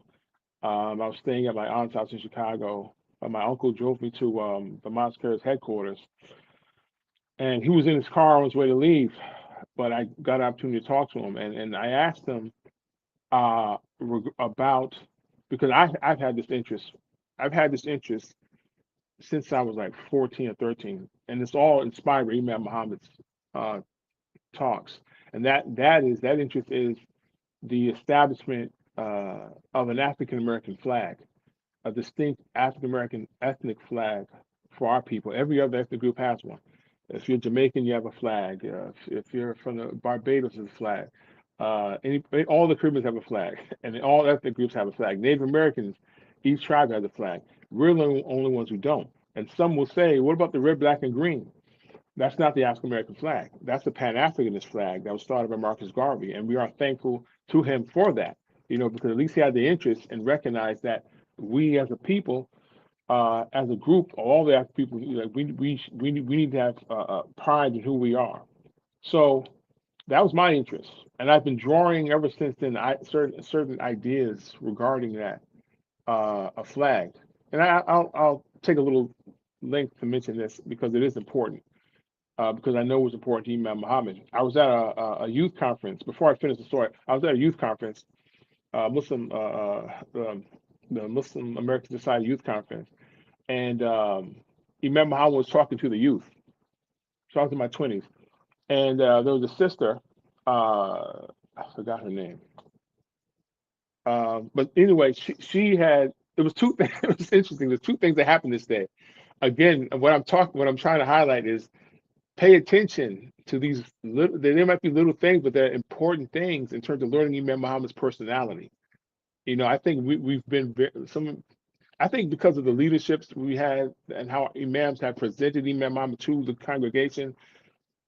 I was staying at my aunt's house in Chicago. My uncle drove me to the Mosque's headquarters, and he was in his car on his way to leave. But I got an opportunity to talk to him, and I asked him about, because I've had this interest. I've had this interest since I was like 14 or 13, and it's all inspired by Imam Muhammad's talks. and that interest is the establishment of an African American flag, a distinct African American ethnic flag for our people. Every other ethnic group has one. If you're Jamaican, you have a flag. If you're from the Barbados, there's a flag. All the Caribbeans have a flag, and all ethnic groups have a flag. Native Americans, each tribe has a flag. We're the only ones who don't. And some will say, what about the red, black, and green? That's not the African American flag. That's the Pan Africanist flag that was started by Marcus Garvey, and we are thankful to him for that. Because at least he had the interest and recognized that we as a people, as a group, all the African people, we need to have pride in who we are. So that was my interest, and I've been drawing ever since then. Certain ideas regarding that a flag, and I'll take a little length to mention this because it is important. Because I know it was important to Imam Muhammad. I was at a youth conference. Before I finish the story, I was at a youth conference, the Muslim American Society Youth Conference, and Imam Muhammad was talking to the youth. So I was in my 20s, and there was a sister. I forgot her name. But anyway, she had. It was two things. It was interesting. There's two things that happened this day. Again, what I'm trying to highlight is pay attention to these little. There might be little things, but they're important things in terms of learning Imam Muhammad's personality. I think we've been I think because of the leaderships we had and how imams have presented Imam Muhammad to the congregation,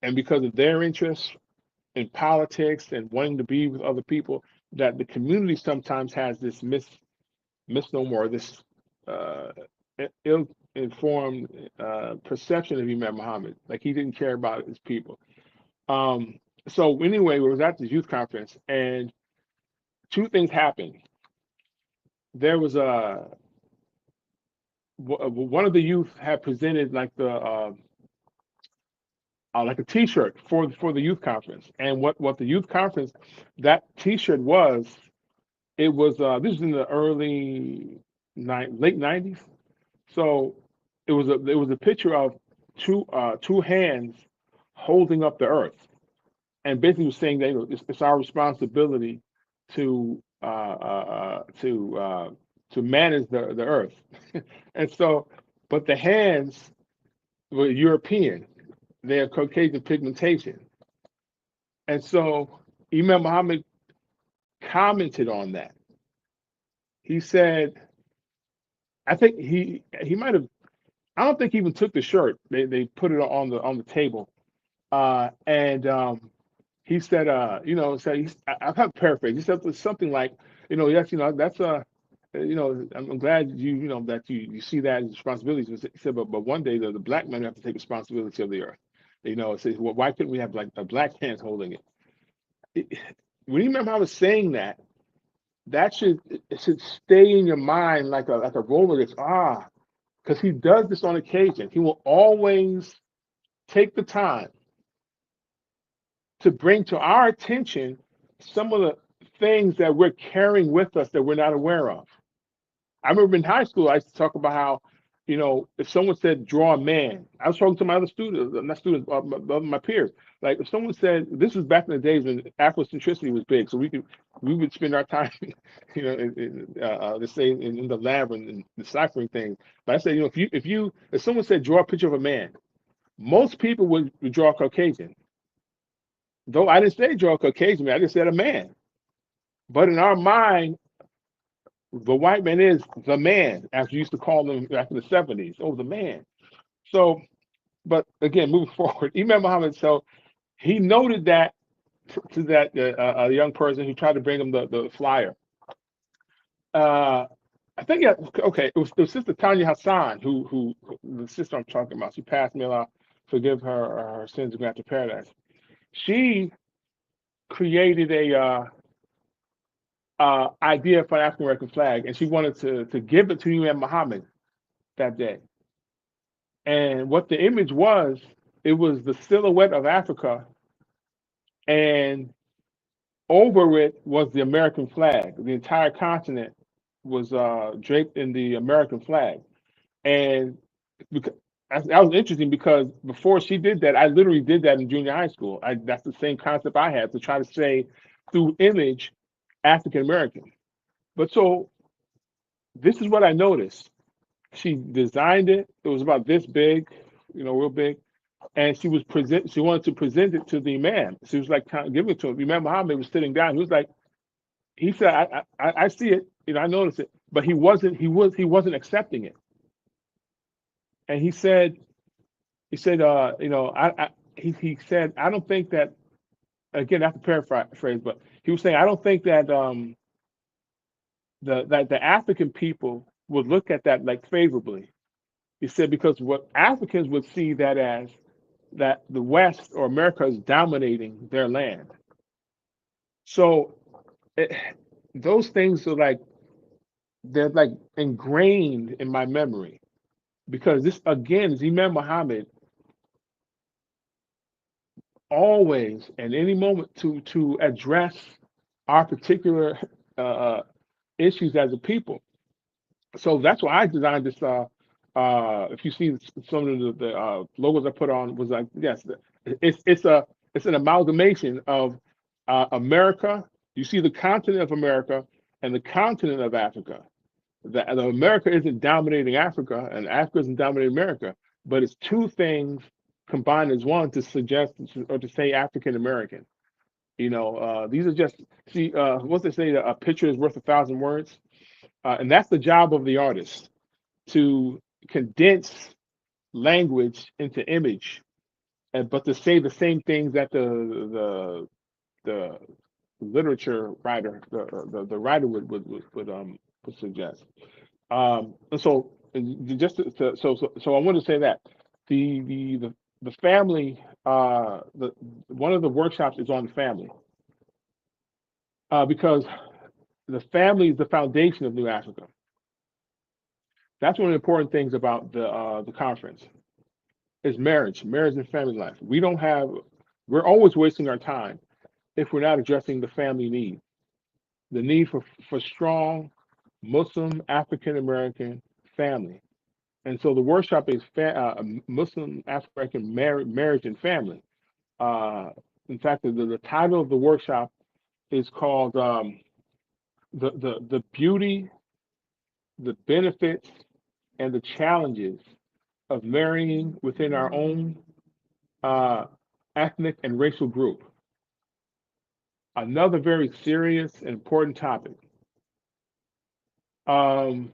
and because of their interests in politics and wanting to be with other people, that the community sometimes has this misnomer or this ill-informed perception of Imam Muhammad, like he didn't care about his people. So anyway, we was at this youth conference, and two things happened. There was one of the youth had presented like a T-shirt for the youth conference, and what the youth conference, that T-shirt was, it was this was in the late 90s. So it was a picture of two hands holding up the earth, and basically was saying that it's our responsibility to manage the earth. And so, but the hands were European. They have Caucasian pigmentation. And so Imam Muhammad commented on that. He said, I think he might have, I don't think he even took the shirt. They put it on the table. And he said, I've had to paraphrase. He said something like, yes, that's I'm glad that you see that as responsibility. He said, but one day the black men have to take responsibility of the earth. It says, well, why couldn't we have like a black hands holding it? When you remember I was saying that, it should stay in your mind like a roller that's because he does this on occasion. He will always take the time to bring to our attention some of the things that we're carrying with us that we're not aware of. I remember in high school, I used to talk about how, if someone said, draw a man, I was talking to my other students, not students, my peers. Like if someone said, this was back in the days when Afrocentricity was big, so we would spend our time, let's say in the lab and deciphering things. But I said, if someone said, draw a picture of a man, most people would draw a Caucasian. Though I didn't say draw a Caucasian man, I just said a man. But in our mind, the white man is the man, as we used to call them back in the 70s. Oh, the man. So, but again, moving forward, Imam Muhammad, so he noted that to that a young person who tried to bring him the flyer. I think, okay, it was Sister Tanya Hassan, who the sister I'm talking about. She passed, may Allah forgive her sins and grant her paradise. She created a idea for an African American flag, and she wanted to give it to Imam Muhammad that day. And what the image was, it was the silhouette of Africa, and over it was the American flag. The entire continent was draped in the American flag. And that was interesting because before she did that, I literally did that in junior high school. That's the same concept I had to try to say through image African American. But so this is what I noticed. She designed it. It was about this big, real big. And she was present. She wanted to present it to the imam. She was like kind of giving it to him. Imam Muhammad was sitting down. He was like, he said, I see it. I noticed it, but he wasn't accepting it. And he said, he said, he said, I don't think that. Again, I have to paraphrase, but he was saying, I don't think that the African people would look at that like favorably. He said because what Africans would see that as that the West or America is dominating their land. So those things are like they're like ingrained in my memory because this again is Imam Muhammad always and any moment to address our particular issues as a people. So that's why I designed this. If you see some of the logos I put on, was like yes, it's an amalgamation of America. You see the continent of America and the continent of Africa. That America isn't dominating Africa, and Africa isn't dominating America, but it's two things combined as one to suggest or to say African American. These are just what they say, a picture is worth 1,000 words, and that's the job of the artist to condense language into image, but to say the same things that the literature writer, the writer would suggest. And so just so I want to say that the family, one of the workshops is on family, because the family is the foundation of New Africa. That's one of the important things about the conference is marriage and family life. We're always wasting our time if we're not addressing the family need, the need for strong Muslim African American family. And so the workshop is Muslim African American marriage and family. In fact, the title of the workshop is called the beauty, the benefits, and the challenges of marrying within our own ethnic and racial group. Another very serious and important topic. When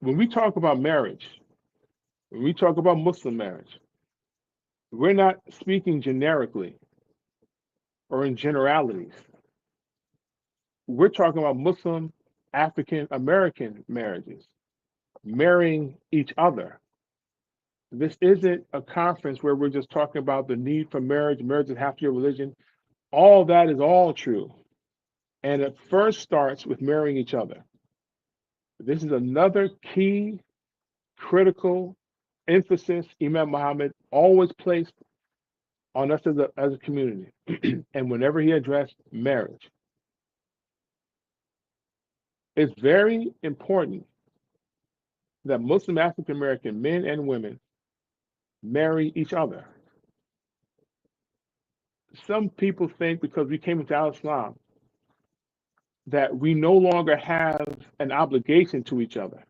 we talk about marriage, when we talk about Muslim marriage, we're not speaking generically or in generalities. We're talking about Muslim African American marriages, marrying each other. This isn't a conference where we're just talking about the need for marriage, marriage is half your religion. All that is all true. And it first starts with marrying each other. This is another key, critical emphasis Imam Muhammad always placed on us as a community. And whenever he addressed marriage, it's very important that Muslim African American men and women marry each other. Some people think because we came into Islam that we no longer have an obligation to each other.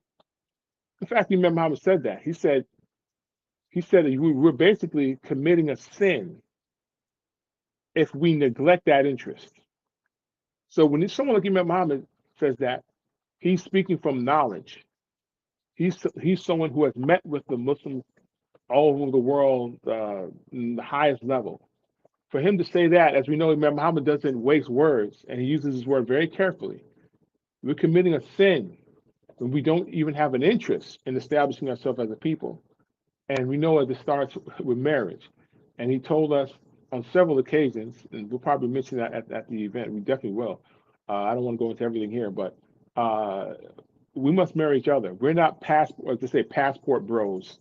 In fact, Imam Muhammad said that. He said that we're basically committing a sin if we neglect that interest. So when someone like Imam Muhammad says that, he's speaking from knowledge. He's someone who has met with the Muslims all over the world in the highest level. For him to say that, as we know, Imam Muhammad doesn't waste words, and he uses his word very carefully. We're committing a sin when we don't even have an interest in establishing ourselves as a people. And we know it starts with marriage. And he told us on several occasions, and we'll probably mention that at the event. We definitely will. I don't want to go into everything here, but we must marry each other. We're not passport bros.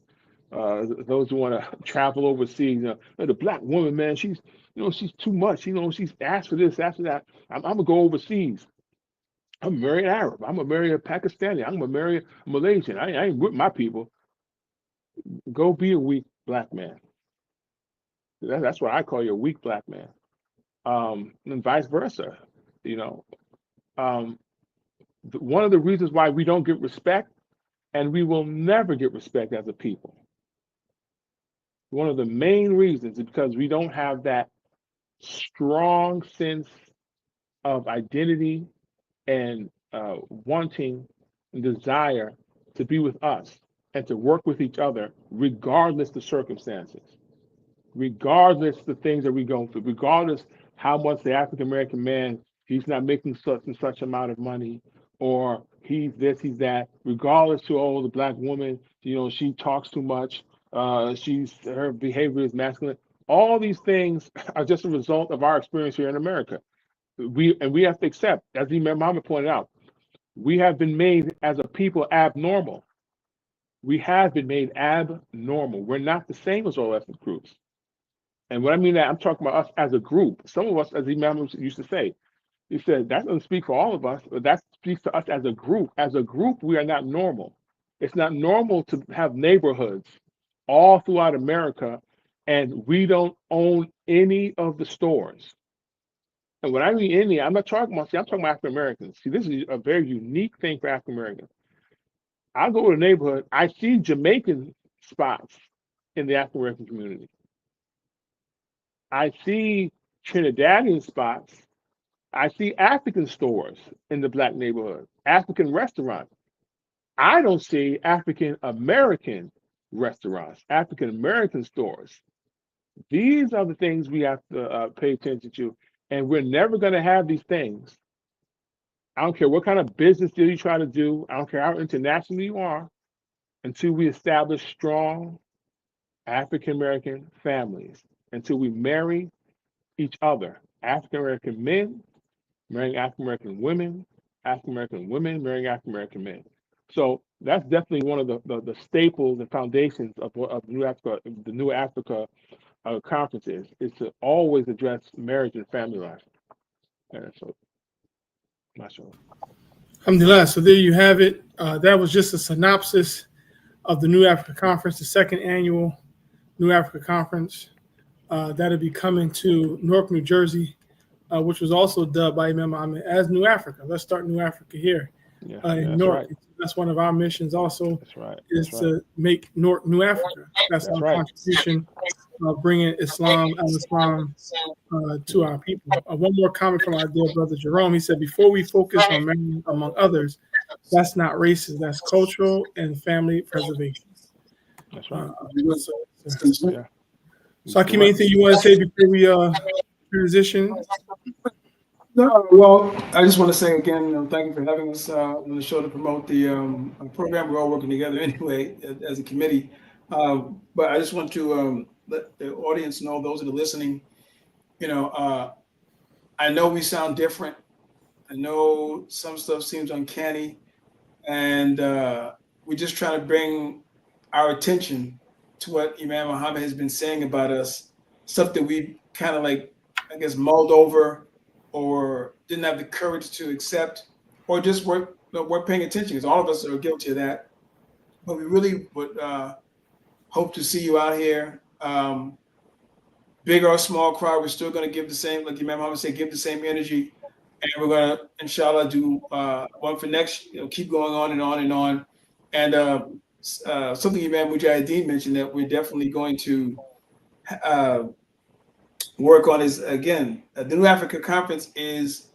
Those who want to travel overseas. The black woman, man, she's too much. She's asked for this, asked for that. I'm gonna go overseas. I'm gonna marry an Arab. I'm gonna marry a Pakistani. I'm gonna marry a Malaysian. I ain't with my people. Go be a weak black man. That's what I call you, a weak black man. And vice versa. You know, um, one of the reasons why we don't get respect, and we will never get respect as a people, one of the main reasons is because we don't have that strong sense of identity and wanting and desire to be with us and to work with each other, regardless the circumstances, regardless the things that we're going through, regardless how much the African American man, he's not making such and such amount of money, or he's this, he's that, regardless to the black woman, she talks too much, her behavior is masculine. All these things are just a result of our experience here in America. We have to accept, as Imam Muhammad pointed out, we have been made as a people abnormal. We have been made abnormal. We're not the same as all ethnic groups. And what I mean that, I'm talking about us as a group. Some of us, as Imam used to say, he said, that doesn't speak for all of us, but that speaks to us as a group. As a group, we are not normal. It's not normal to have neighborhoods all throughout America, and we don't own any of the stores. And when I mean any, I'm not talking about, I'm talking about African Americans. See, this is a very unique thing for African Americans. I go to a neighborhood, I see Jamaican spots in the African American community. I see Trinidadian spots. I see African stores in the black neighborhood, African restaurants. I don't see African American restaurants, African American stores. These are the things we have to pay attention to. And we're never going to have these things. I don't care what kind of business deal you try to do. I don't care how international you are, until we establish strong African American families, until we marry each other. African American men marrying African American women, African American women marrying African American men. So that's definitely one of the staples and foundations of New Africa, the New Africa conferences, is to always address marriage and family life. And so, not sure. Alhamdulillah. So there you have it. That was just a synopsis of the New Africa Conference, the second annual New Africa Conference. That'll be coming to Newark, New Jersey, which was also dubbed by Imam Muhammad as New Africa. Let's start New Africa here in Newark. Right. That's one of our missions also, is to make Newark New Africa. That's our contribution of bringing Islam to our people. One more comment from our dear brother Jerome. He said, before we focus on marrying among others, that's not racist, that's cultural and family preservation. That's right. So Hakeem, anything you want to say before we transition? No, well, I just want to say again, thank you for having us on the show to promote the program. We're all working together anyway as a committee. But I just want to let the audience know, those that are listening, I know we sound different. I know some stuff seems uncanny, and we just try to bring our attention to what Imam Muhammad has been saying about us, stuff that we kind of mulled over, or didn't have the courage to accept, or just weren't paying attention, because all of us are guilty of that. But we really would hope to see you out here. Big or small crowd, we're still going to give the same, like Imam Muhammad said, give the same energy. And we're going to, inshallah, do one for next, keep going on and on and on. And something Imam Mujahideen mentioned that we're definitely going to work on is, again, the New Africa Conference is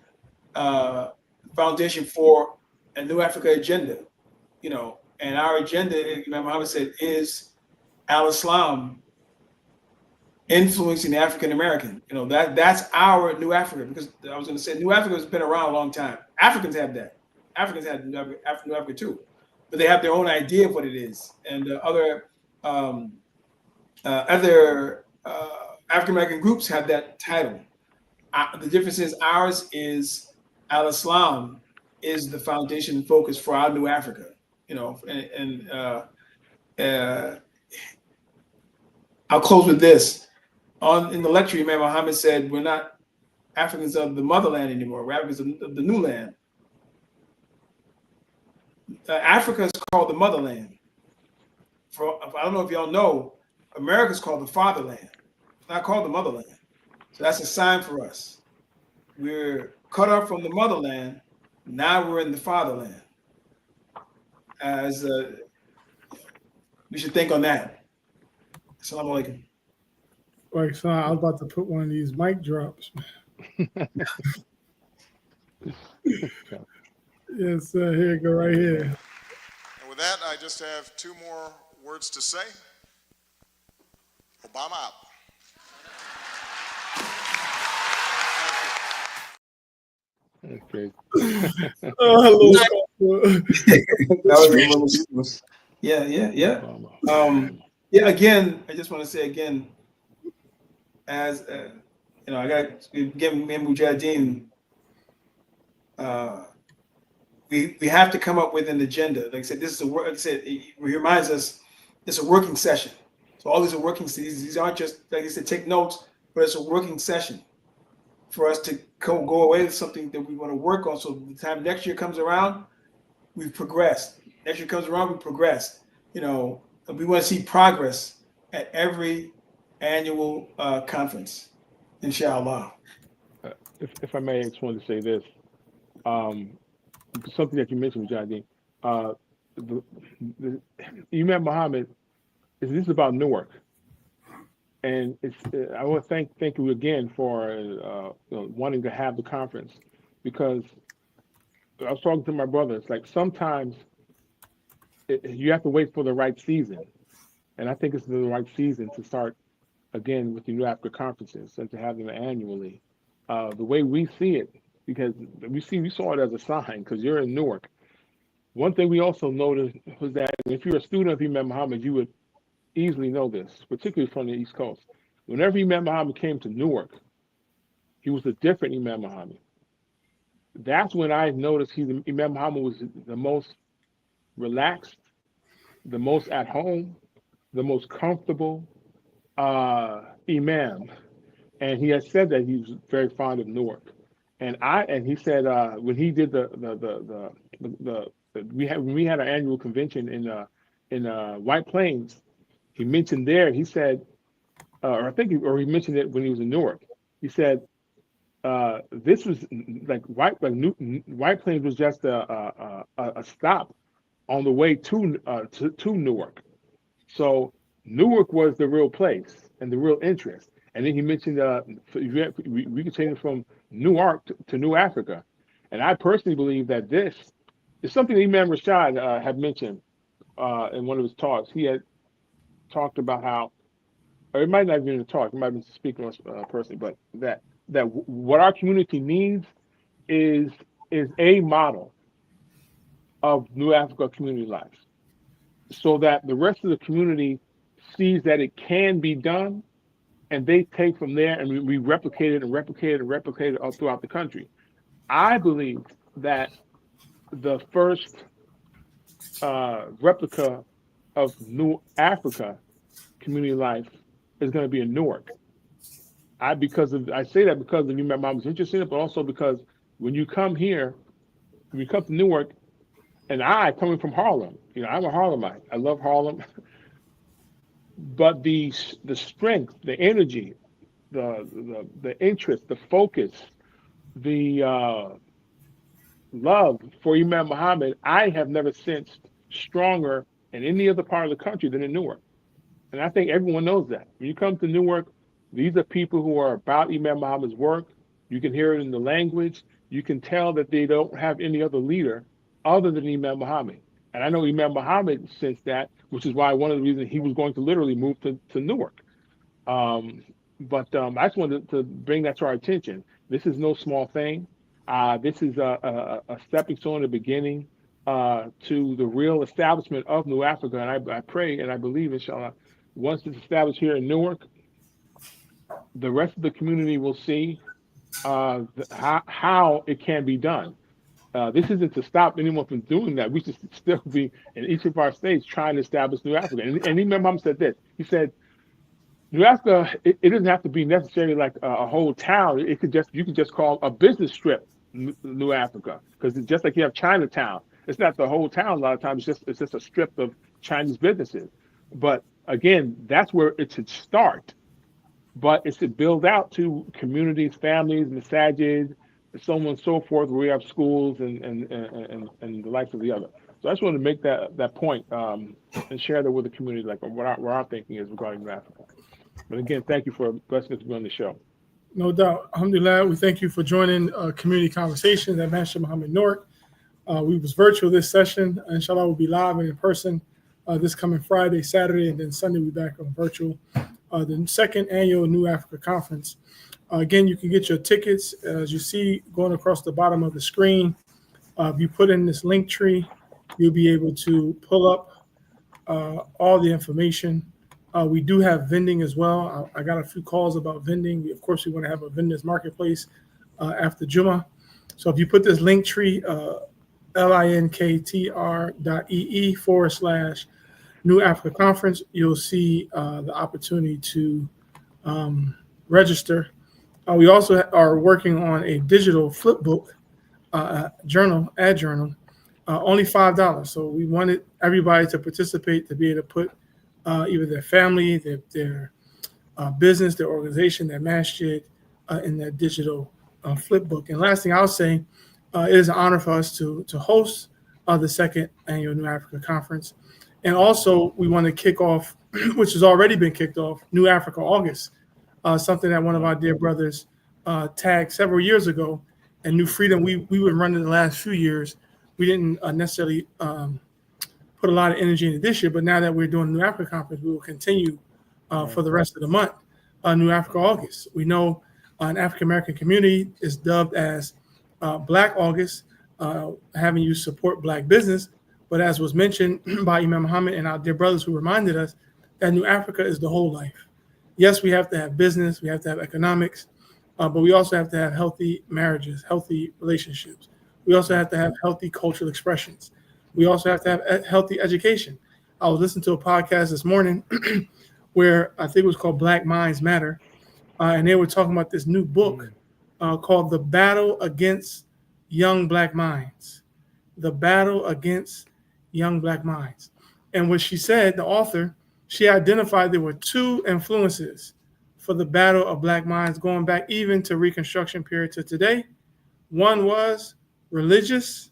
foundation for a New Africa agenda, and our agenda, Imam Muhammad said, is al-Islam influencing the African American. That's our New Africa, because I was going to say New Africa has been around a long time. Africans have that. Africans have New Africa too, but they have their own idea of what it is. And other African American groups have that title. The difference is ours is al-Islam is the foundation and focus for our New Africa. I'll close with this. In the lecture, Imam Muhammad said, we're not Africans of the motherland anymore. We're Africans of the new land. Africa is called the motherland I don't know if y'all know, America's called the fatherland. It's not called the motherland. So that's a sign for us. We're cut off from the motherland. Now we're in the fatherland. As we should think on that. Assalamu alaikum. Like, so I was about to put one of these mic drops. Yes, here you go, right here. And with that, I just have two more words to say. Obama out. Okay. Oh, Yeah. Um, Yeah. Again, I just want to say again, as I got to give Mujahideen. We have to come up with an agenda. Like I said, this is a work. Like I said, it reminds us it's a working session. So all these are working. These aren't just, like I said, take notes, but it's a working session for us to go away with something that we want to work on. So the time next year comes around, we've progressed. Next year comes around, we progressed. We want to see progress at every annual conference, inshallah. if I may, I just wanted to say this. Something that you mentioned, Jardine. The Imam Muhammad this is about Newark, and it's. I want to thank you again for wanting to have the conference, because I was talking to my brother. It's like sometimes you have to wait for the right season, and I think it's the right season to start again with the New Africa conferences and to have them annually. The way we see it, because we saw it as a sign, because you're in Newark. One thing we also noticed was that if you're a student of Imam Muhammad, you would easily know this, particularly from the East Coast. Whenever Imam Muhammad came to Newark, he was a different Imam Muhammad. That's when I noticed Imam Muhammad was the most relaxed, the most at home, the most comfortable Imam. And he has said that he was very fond of Newark. And he said when he did when we had our annual convention in White Plains, he mentioned there. He said, he mentioned it when he was in Newark. He said this was like White Plains was just a stop on the way to Newark. So Newark was the real place and the real interest. And then he mentioned we could change it from Newark to New Africa. And I personally believe that this is something Imam Rashad had mentioned in one of his talks. He had talked about how, or it might not have been a talk, it might have been speaking personally, but that what our community needs is a model of New Africa community life, so that the rest of the community sees that it can be done, and they take from there, and we replicate it and replicate it and replicate it all throughout the country. I believe that the first replica of New Africa community life is going to be in Newark. I say that because of Imam Muhammad's interest in it, but also because when you come here, when you come to Newark, and coming from Harlem, I'm a Harlemite. I love Harlem. But the strength, the energy, the interest, the focus, the love for Imam Muhammad, I have never sensed stronger in any other part of the country than in Newark. And I think everyone knows that. When you come to Newark, these are people who are about Imam Muhammad's work. You can hear it in the language. You can tell that they don't have any other leader other than Imam Muhammad. And I know Imam Muhammad sensed that, which is why one of the reasons he was going to literally move to Newark. But I just wanted to bring that to our attention. This is no small thing. This is a stepping stone in the beginning to the real establishment of New Africa. And I pray and I believe, inshallah, once it's established here in Newark, the rest of the community will see how it can be done. This isn't to stop anyone from doing that. We should still be in each of our states trying to establish New Africa. And Imam Muhammad said this. He said, New Africa, it doesn't have to be necessarily like a whole town. You could just call a business strip New Africa, because it's just like you have Chinatown. It's not the whole town a lot of times. It's just a strip of Chinese businesses. But again, that's where it should start. But it should build out to communities, families, masajid, so on and so forth, where we have schools and the likes of the other. So I just wanted to make that point and share that with the community, like what our thinking is regarding New Africa. But again, thank you for blessing us to be on the show. No doubt. Alhamdulillah, we thank you for joining Community Conversations at Masjid Muhammad Newark. We was virtual this session. Inshallah, we'll be live and in person this coming Friday, Saturday, and then Sunday we'll be back on virtual. The second annual New Africa Conference. Again, you can get your tickets, as you see, going across the bottom of the screen. If you put in this link tree, you'll be able to pull up all the information. We do have vending as well. I got a few calls about vending. Of course, we want to have a vendors marketplace after Jummah. So if you put this link tree, linktr.ee/New Africa Conference, you'll see the opportunity to register. We also are working on a digital flip book ad journal, only $5. So we wanted everybody to participate, to be able to put either their family, their business, their organization, their masjid in that digital flip book. And last thing I'll say, it is an honor for us to host the second annual New Africa Conference. And also we want to kick off, which has already been kicked off, New Africa August, something that one of our dear brothers tagged several years ago. And New Freedom, we were running the last few years. We didn't necessarily put a lot of energy into this year, but now that we're doing New Africa Conference, we will continue for the rest of the month, New Africa August. We know an African American community is dubbed as Black August, having you support Black business. But as was mentioned by Imam Muhammad and our dear brothers who reminded us that New Africa is the whole life. Yes, we have to have business, we have to have economics, but we also have to have healthy marriages, healthy relationships. We also have to have healthy cultural expressions. We also have to have healthy education. I was listening to a podcast this morning where I think it was called Black Minds Matter, and they were talking about this new book called The Battle Against Young Black Minds. The Battle Against Young Black Minds. And what she said, the author, she identified there were two influences for the battle of Black minds going back even to Reconstruction period to today. One was religious,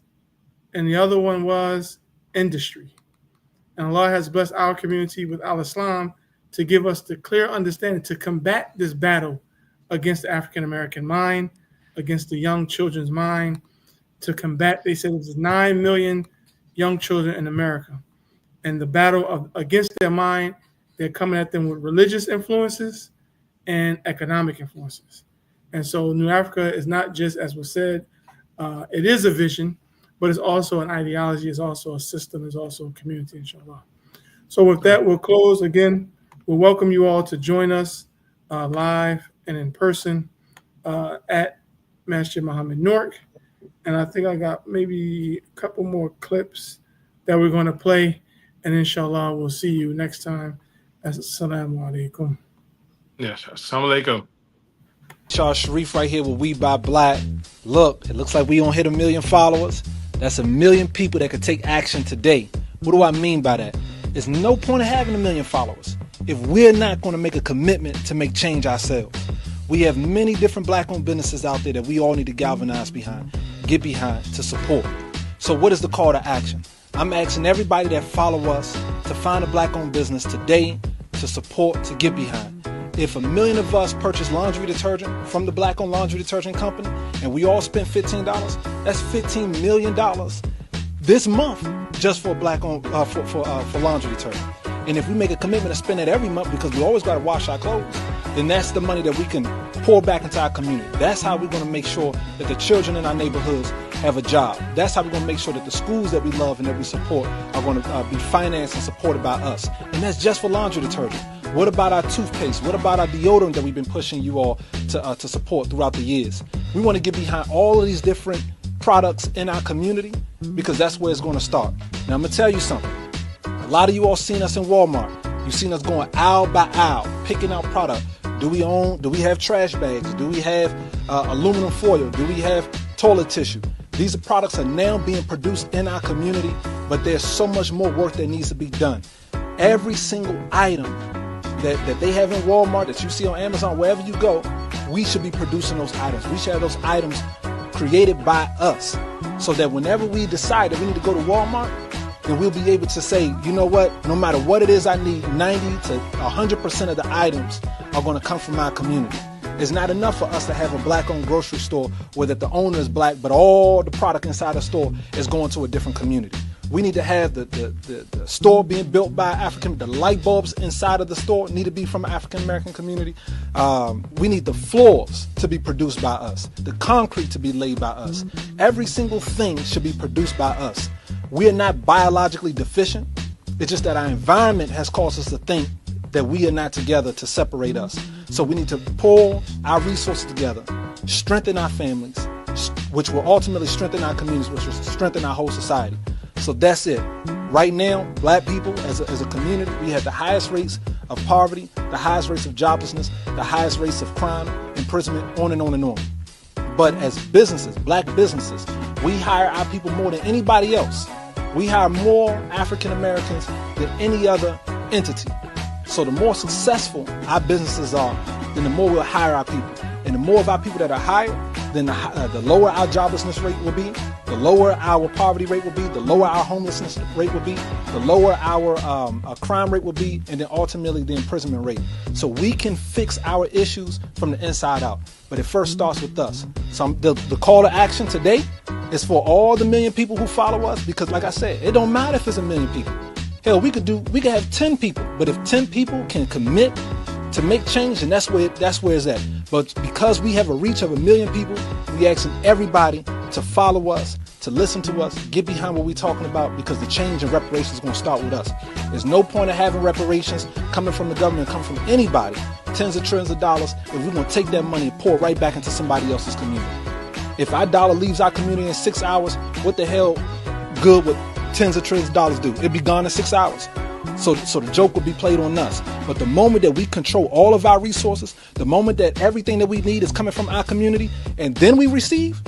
and the other one was industry. And Allah has blessed our community with Al-Islam to give us the clear understanding to combat this battle against the African-American mind, against the young children's mind, to combat, they said there's 9 million young children in America. And the battle against their mind, they're coming at them with religious influences and economic influences. And so New Africa is not just, as was said, it is a vision, but it's also an ideology, it's also a system, it's also a community, inshallah. So with that, we'll close. Again, we'll welcome you all to join us live and in person at Masjid Muhammad Newark. And I think I got maybe a couple more clips that we're going to play. And inshallah, we'll see you next time. Assalamu alaikum. Yes, assalamu alaikum. Charles Sharif right here with We Buy Black. Look, it looks like we don't hit 1 million followers. That's 1 million people that could take action today. What do I mean by that? There's no point in having 1 million followers if we're not going to make a commitment to make change ourselves. We have many different Black-owned businesses out there that we all need to galvanize behind, get behind, to support. So what is the call to action? I'm asking everybody that follow us to find a Black-owned business today to support, to get behind. If 1 million of us purchase laundry detergent from the Black-owned laundry detergent company, and we all spend $15, that's $15 million this month just for Black-owned for laundry detergent. And if we make a commitment to spend that every month, because we always got to wash our clothes, then that's the money that we can pour back into our community. That's how we're going to make sure that the children in our neighborhoods have a job. That's how we're going to make sure that the schools that we love and that we support are going to be financed and supported by us. And that's just for laundry detergent. What about our toothpaste? What about our deodorant that we've been pushing you all to support throughout the years? We want to get behind all of these different products in our community because that's where it's going to start. Now, I'm going to tell you something. A lot of you all seen us in Walmart. You've seen us going aisle by aisle, picking out product. Do we have trash bags? Do we have aluminum foil? Do we have toilet tissue? These products are now being produced in our community, but there's so much more work that needs to be done. every single item that they have in Walmart, that you see on Amazon, wherever you go, we should be producing those items. We should have those items created by us, so that whenever we decide that we need to go to Walmart, then we'll be able to say, you know what, no matter what it is I need, 90 to 100% of the items are going to come from my community. It's not enough for us to have a black-owned grocery store where that the owner is black, but all the product inside the store is going to a different community. We need to have the store being built by African. The light bulbs inside of the store need to be from an African American community. We need the floors to be produced by us. The concrete to be laid by us. Every single thing should be produced by us. We are not biologically deficient. It's just that our environment has caused us to think that we are not together to separate us. So we need to pull our resources together, strengthen our families, which will ultimately strengthen our communities, which will strengthen our whole society. So that's it. Right now, black people as a community, we have the highest rates of poverty, the highest rates of joblessness, the highest rates of crime, imprisonment, on and on and on. But as businesses, black businesses, we hire our people more than anybody else. We hire more African Americans than any other entity. So the more successful our businesses are, then the more we'll hire our people. And the more of our people that are hired, then the lower our joblessness rate will be, the lower our poverty rate will be, the lower our homelessness rate will be, the lower our crime rate will be, and then ultimately the imprisonment rate. So we can fix our issues from the inside out. But it first starts with us. So the call to action today is for all the million people who follow us, because like I said, it don't matter if it's a million people. Hell, we could have 10 people, but if 10 people can commit to make change, and that's where it's at. But because we have a reach of 1 million people, we asking everybody to follow us, to listen to us, get behind what we're talking about, because the change in reparations is going to start with us. There's no point of having reparations coming from the government, coming from anybody, tens of trillions of dollars, if we're going to take that money and pour it right back into somebody else's community. If our dollar leaves our community in 6 hours, what the hell good would tens of trillions of dollars do? It'd be gone in 6 hours. So the joke will be played on us. But the moment that we control all of our resources, the moment that everything that we need is coming from our community, and then we receive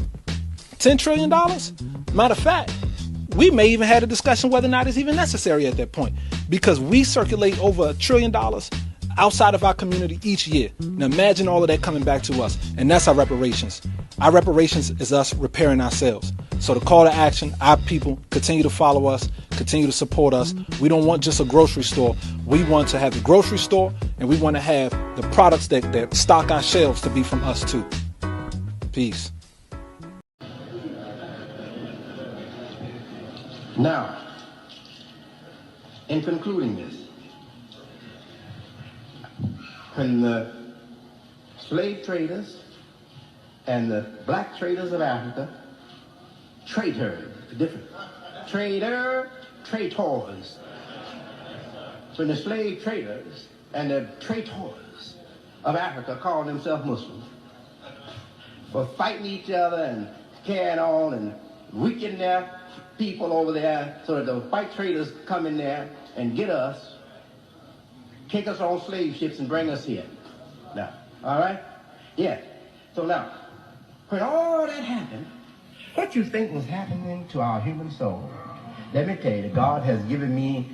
$10 trillion, matter of fact, we may even have a discussion whether or not it's even necessary at that point, because we circulate over $1 trillion outside of our community each year. Now imagine all of that coming back to us, and that's our reparations. Our reparations is us repairing ourselves. So the call to action, our people, continue to follow us, continue to support us. We don't want just a grocery store. We want to have the grocery store, and we want to have the products that stock our shelves to be from us too. Peace. Now, in concluding this, when the slave traders and the black traders of Africa, traitors, different, traitors, when the slave traders and the traitors of Africa called themselves Muslims, were fighting each other and carrying on and weakening their people over there, so that the white traders come in there and get us, take us on slave ships and bring us here. Now, all right? Yeah. So now, when all that happened, what you think was happening to our human soul? Let me tell you, God has given me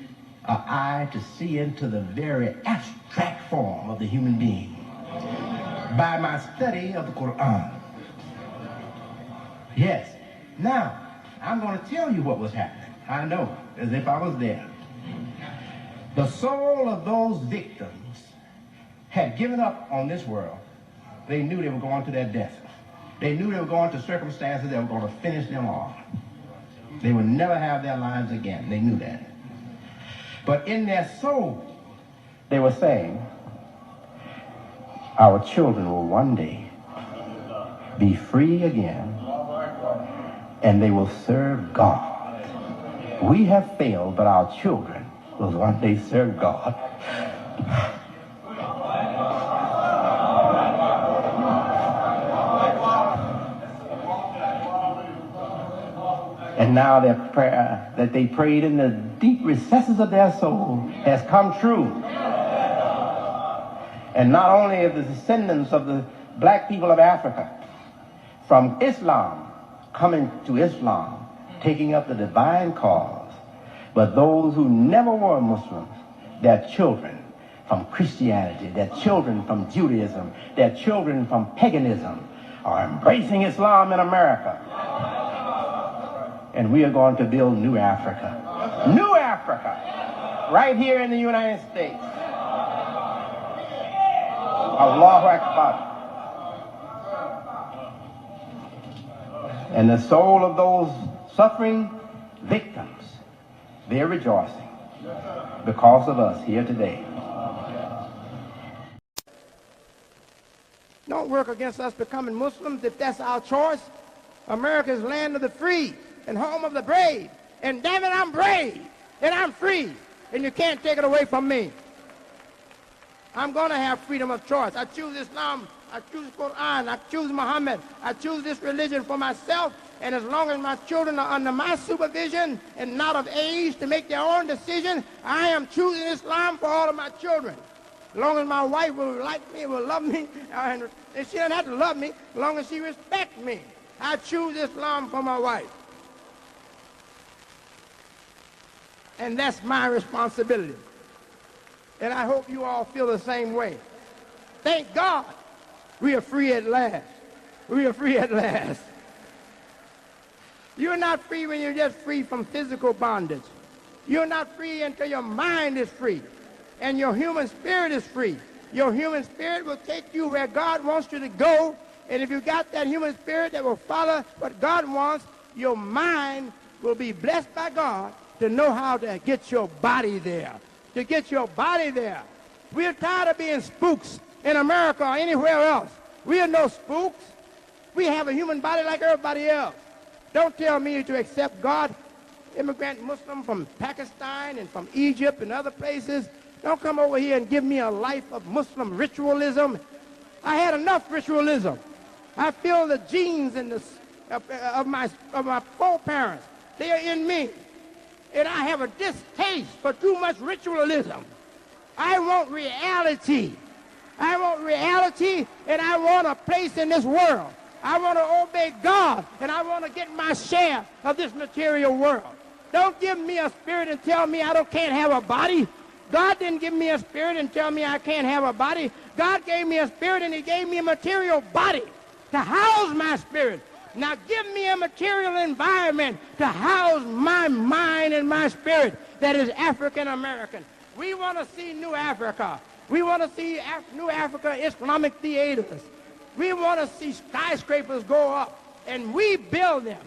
an eye to see into the very abstract form of the human being by my study of the Quran. Yes. Now, I'm going to tell you what was happening. I know, as if I was there. The soul of those victims had given up on this world. They knew they were going to their death. They knew they were going to circumstances that were going to finish them off. They would never have their lives again. They knew that. But in their soul, they were saying, our children will one day be free again, and they will serve God. We have failed, but our children will one day serve God. And now their prayer that they prayed in the deep recesses of their soul has come true. And not only are the descendants of the black people of Africa from Islam coming to Islam, taking up the divine cause, but those who never were Muslims their children from Christianity, their children from Judaism, their children from paganism are embracing Islam in America. And we are going to build New Africa. New Africa, right here in the United States. Allahu Akbar. And the soul of those suffering victims, they're rejoicing because of us here today. Don't work against us becoming Muslims if that's our choice. America is land of the free and home of the brave. And damn it, I'm brave and I'm free. And you can't take it away from me. I'm going to have freedom of choice. I choose Islam. I choose Quran. I choose Muhammad. I choose this religion for myself. And as long as my children are under my supervision and not of age to make their own decision, I am choosing Islam for all of my children. As long as my wife will like me, will love me, and she doesn't have to love me, as long as she respects me. I choose Islam for my wife. And that's my responsibility. And I hope you all feel the same way. Thank God we are free at last. We are free at last. You're not free when you're just free from physical bondage. You're not free until your mind is free and your human spirit is free. Your human spirit will take you where God wants you to go. And if you got that human spirit that will follow what God wants, your mind will be blessed by God to know how to get your body there. To get your body there. We're tired of being spooks in America or anywhere else. We are no spooks. We have a human body like everybody else. Don't tell me to accept God, immigrant Muslim from Pakistan and from Egypt and other places. Don't come over here and give me a life of Muslim ritualism. I had enough ritualism. I feel the genes in of my foreparents. They are in me. And I have a distaste for too much ritualism. I want reality. I want reality, and I want a place in this world. I want to obey God, and I want to get my share of this material world. Don't give me a spirit and tell me I can't have a body. God didn't give me a spirit and tell me I can't have a body. God gave me a spirit, and he gave me a material body to house my spirit. Now give me a material environment to house my mind and my spirit that is African American. We want to see New Africa. We want to see New Africa Islamic theaters. We want to see skyscrapers go up, and we build them.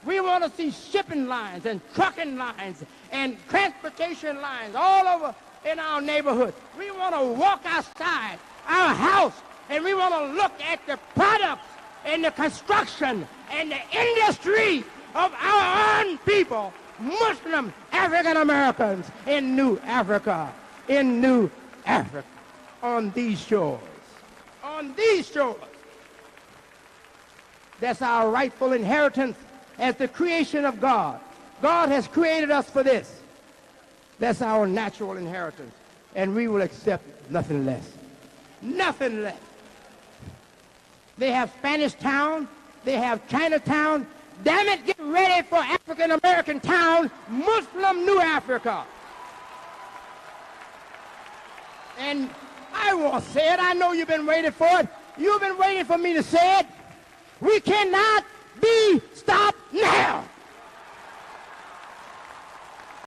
We want to see shipping lines and trucking lines and transportation lines all over in our neighborhood. We want to walk outside our house, and we want to look at the products and the construction and the industry of our own people, Muslim African Americans in New Africa, on these shores. On these shores. That's our rightful inheritance as the creation of God. God has created us for this. That's our natural inheritance. And we will accept nothing less. Nothing less. They have Spanish Town. They have Chinatown. Damn it, get ready for African American town, Muslim New Africa. And I won't say it. I know you've been waiting for it. You've been waiting for me to say it. We cannot